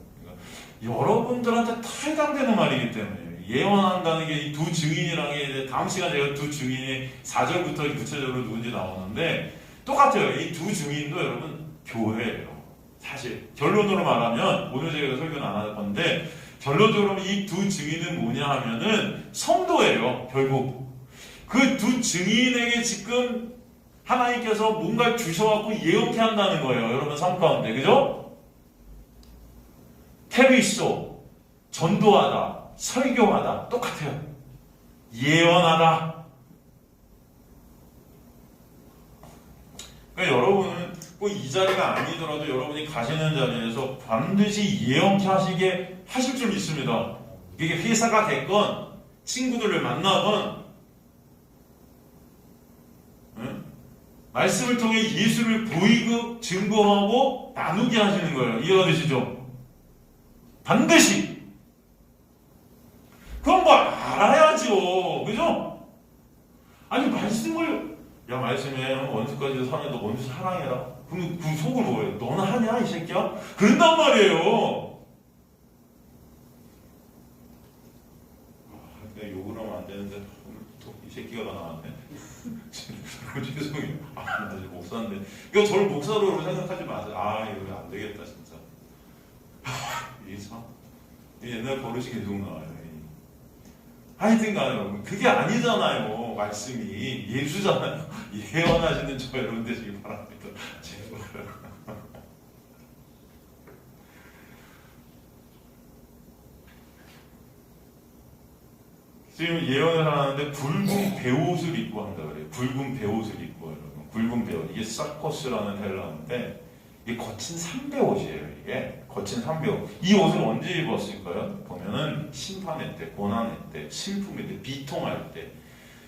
[SPEAKER 1] 그러니까 여러분들한테 다 해당되는 말이기 때문에 예언한다는 게 이 두 증인이랑 이제 다음 시간에 제가 두 증인이 4절부터 구체적으로 누군지 나오는데 똑같아요. 이 두 증인도 여러분 교회예요. 사실 결론으로 말하면 오늘 제가 설교는 안 할 건데 결론적으로 이 두 증인은 뭐냐 하면은 성도예요. 결국 그 두 증인에게 지금 하나님께서 뭔가를 주셔갖고 예언케 한다는 거예요. 여러분 삶 가운데. 그죠? 테리소 전도하다, 설교하다 똑같아요. 예언하다. 그러니까 여러분은 꼭 이 자리가 아니더라도 여러분이 가시는 자리에서 반드시 예언케 하실 줄 믿습니다. 이게 회사가 됐건 친구들을 만나건 말씀을 통해 예수를 보이고 증거하고 나누게 하시는 거예요. 이해가 되시죠? 반드시. 그럼 뭐 알아야죠. 그죠? 아니 말씀을 말씀에 원수까지도 사랑해. 너 원수 사랑해라. 그럼 그 속을 뭐예요? 너는 하냐 이 새끼야? 그런단 말이에요. 내가 욕을 하면 안 되는데 또 이 새끼가 다 나왔네. 죄송해요. 나 지금 목사인데. 이거 저를 목사로 생각하지 마세요. 이거 안 되겠다, 진짜. 이게 참. 옛날 버릇이 계속 나와요. 하여튼 간에 그게 아니잖아요. 말씀이. 예수잖아요. 예언하시는 저 여러분 되시기 바랍니다. 제발. 지금 예언을 하는데 붉은 배옷을 입고 한다 그래요. 붉은 배옷을 입고 여러분. 붉은 배옷. 이게 사코스라는 헬라어인데 이게 거친 삼배옷이에요. 이게 거친 삼배옷. 이 옷을 언제 입었을까요? 보면은 심판의 때, 고난의 때, 슬픔의 때, 비통할 때,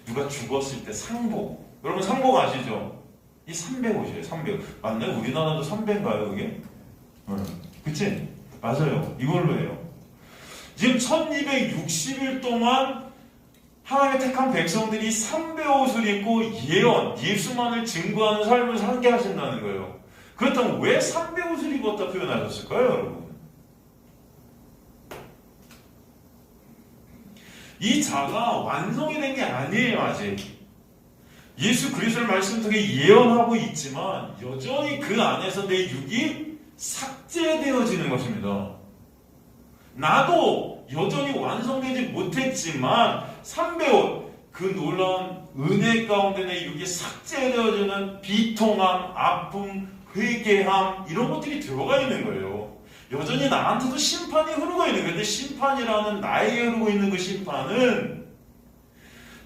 [SPEAKER 1] 누가 죽었을 때 상복. 여러분 상복 아시죠? 이 삼배옷이에요. 삼배옷. 맞나요? 우리나라도 삼배인가요, 그게? 그치? 맞아요. 이걸로 해요. 지금 1260일 동안 하나님의 택한 백성들이 삼배옷을 입고 예언, 예수만을 증거하는 삶을 살게 하신다는 거예요. 그렇다면 왜 삼배옷을 입었다 표현하셨을까요, 여러분? 이 자가 완성이 된 게 아니에요, 아직. 예수 그리스도의 말씀 통해 예언하고 있지만 여전히 그 안에서 내 육이 삭제되어지는 것입니다. 나도 여전히 완성되지 못했지만 삼배옷, 그 놀라운 은혜 가운데 내 육이 삭제되어지는 비통함, 아픔, 회개함 이런 것들이 들어가 있는 거예요. 여전히 나한테도 심판이 흐르고 있는 거예요. 근데 심판이라는 나에게 흐르고 있는 그 심판은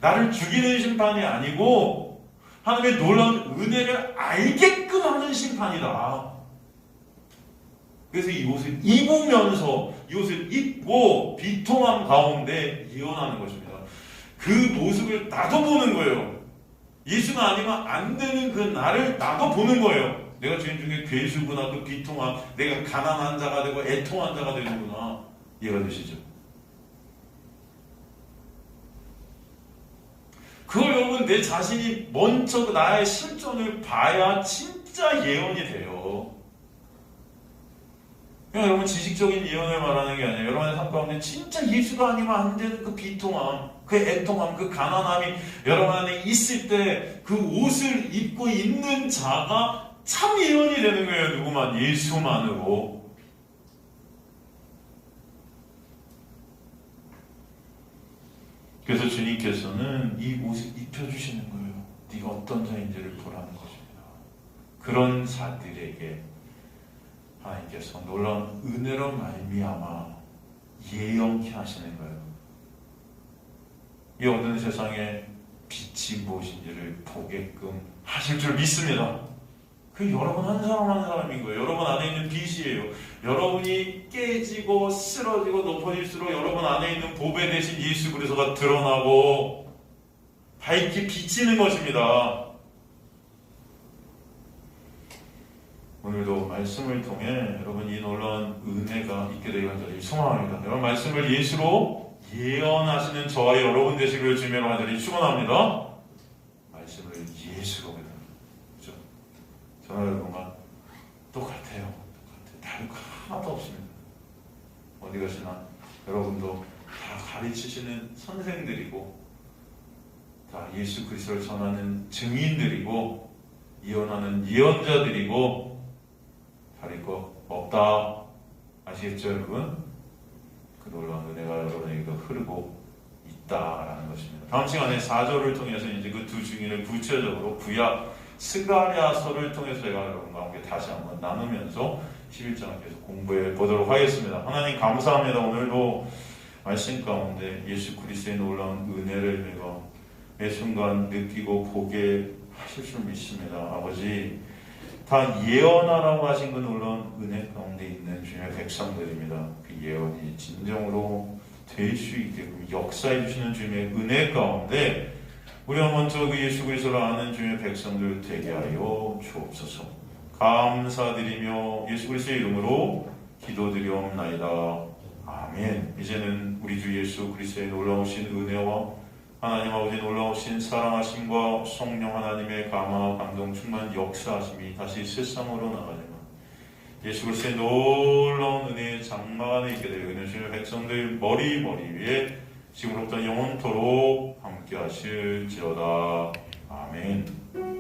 [SPEAKER 1] 나를 죽이는 심판이 아니고 하나님의 놀라운 은혜를 알게끔 하는 심판이다. 그래서 이 옷을 입으면서 이 옷을 입고 비통함 가운데 예언하는 것입니다. 그 모습을 나도 보는 거예요. 예수가 아니면 안 되는 그 나를 나도 보는 거예요. 내가 주인 중에 괴수구나, 그 비통함, 내가 가난한 자가 되고 애통한 자가 되는구나. 이해가 되시죠? 그걸 여러분 내 자신이 먼저 나의 실존을 봐야 진짜 예언이 돼요. 그냥 여러분 지식적인 예언을 말하는 게 아니에요. 여러분의 삶 가운데 진짜 예수가 아니면 안 되는 그 비통함, 그 애통함, 그 가난함이 여러분 안에 있을 때 그 옷을 입고 있는 자가 참 예언이 되는 거예요. 누구만? 예수만으로. 그래서 주님께서는 이 옷을 입혀주시는 거예요. 네가 어떤 자인지를 보라는 것입니다. 그런 자들에게 하나님께서 놀라운 은혜로 말미암아 예언케 하시는 거예요. 이 어두운 세상에 빛이 무엇인지를 보게끔 하실 줄 믿습니다. 그 여러분 한 사람 한 사람인 거예요. 여러분 안에 있는 빛이에요. 여러분이 깨지고 쓰러지고 높아질수록 여러분 안에 있는 보배 대신 예수 그리스도가 드러나고 밝게 비치는 것입니다. 오늘도 말씀을 통해 여러분 이 놀라운 은혜가 있게 되기를 간절히 소망합니다. 여러분 말씀을 예수로 예언하시는 저와 여러분 되시기를 주님으로 간절히 축원합니다. 말씀을 예수로 믿습니다. 그렇죠? 저와 여러분과 똑같아요. 다를 거 하나도 없습니다. 어디 가시나 여러분도 다 가르치시는 선생들이고 다 예수 그리스도를 전하는 증인들이고 예언하는 예언자들이고 다를 거 없다. 아시겠죠, 여러분? 그 놀라운 은혜가 여러분에게 흐르고 있다라는 것입니다. 다음 시간에 4절을 통해서 이제 그 두 증인을 구체적으로 구약 스가랴서를 통해서 제가 여러분과 함께 다시 한번 나누면서 11장 계속 공부해 보도록 하겠습니다. 하나님 감사합니다. 오늘도 말씀 가운데 예수 그리스도의 놀라운 은혜를 내가 매 순간 느끼고 보게 하실 줄 믿습니다. 아버지, 다 예언하라고 하신 그 놀라운 은혜 가운데 있는 주님의 백성들입니다. 그 예언이 진정으로 될 수 있게끔 역사해 주시는 주님의 은혜 가운데 우리가 먼저 그 예수 그리스도를 아는 주님의 백성들 되게 하여 주옵소서. 감사드리며 예수 그리스도의 이름으로 기도드리옵나이다. 아멘. 이제는 우리 주 예수 그리스도의 놀라우신 은혜와 하나님 아버지 놀라우신 사랑하심과 성령 하나님의 감화 감동 충만 역사하심이 다시 세상으로 나가지만 예수 그리스도의 놀라운 은혜의 장막 안에 있게 되어 있는 주님의 백성들 머리 위에 지금부터 영원토록 함께 하실지어다. 아멘.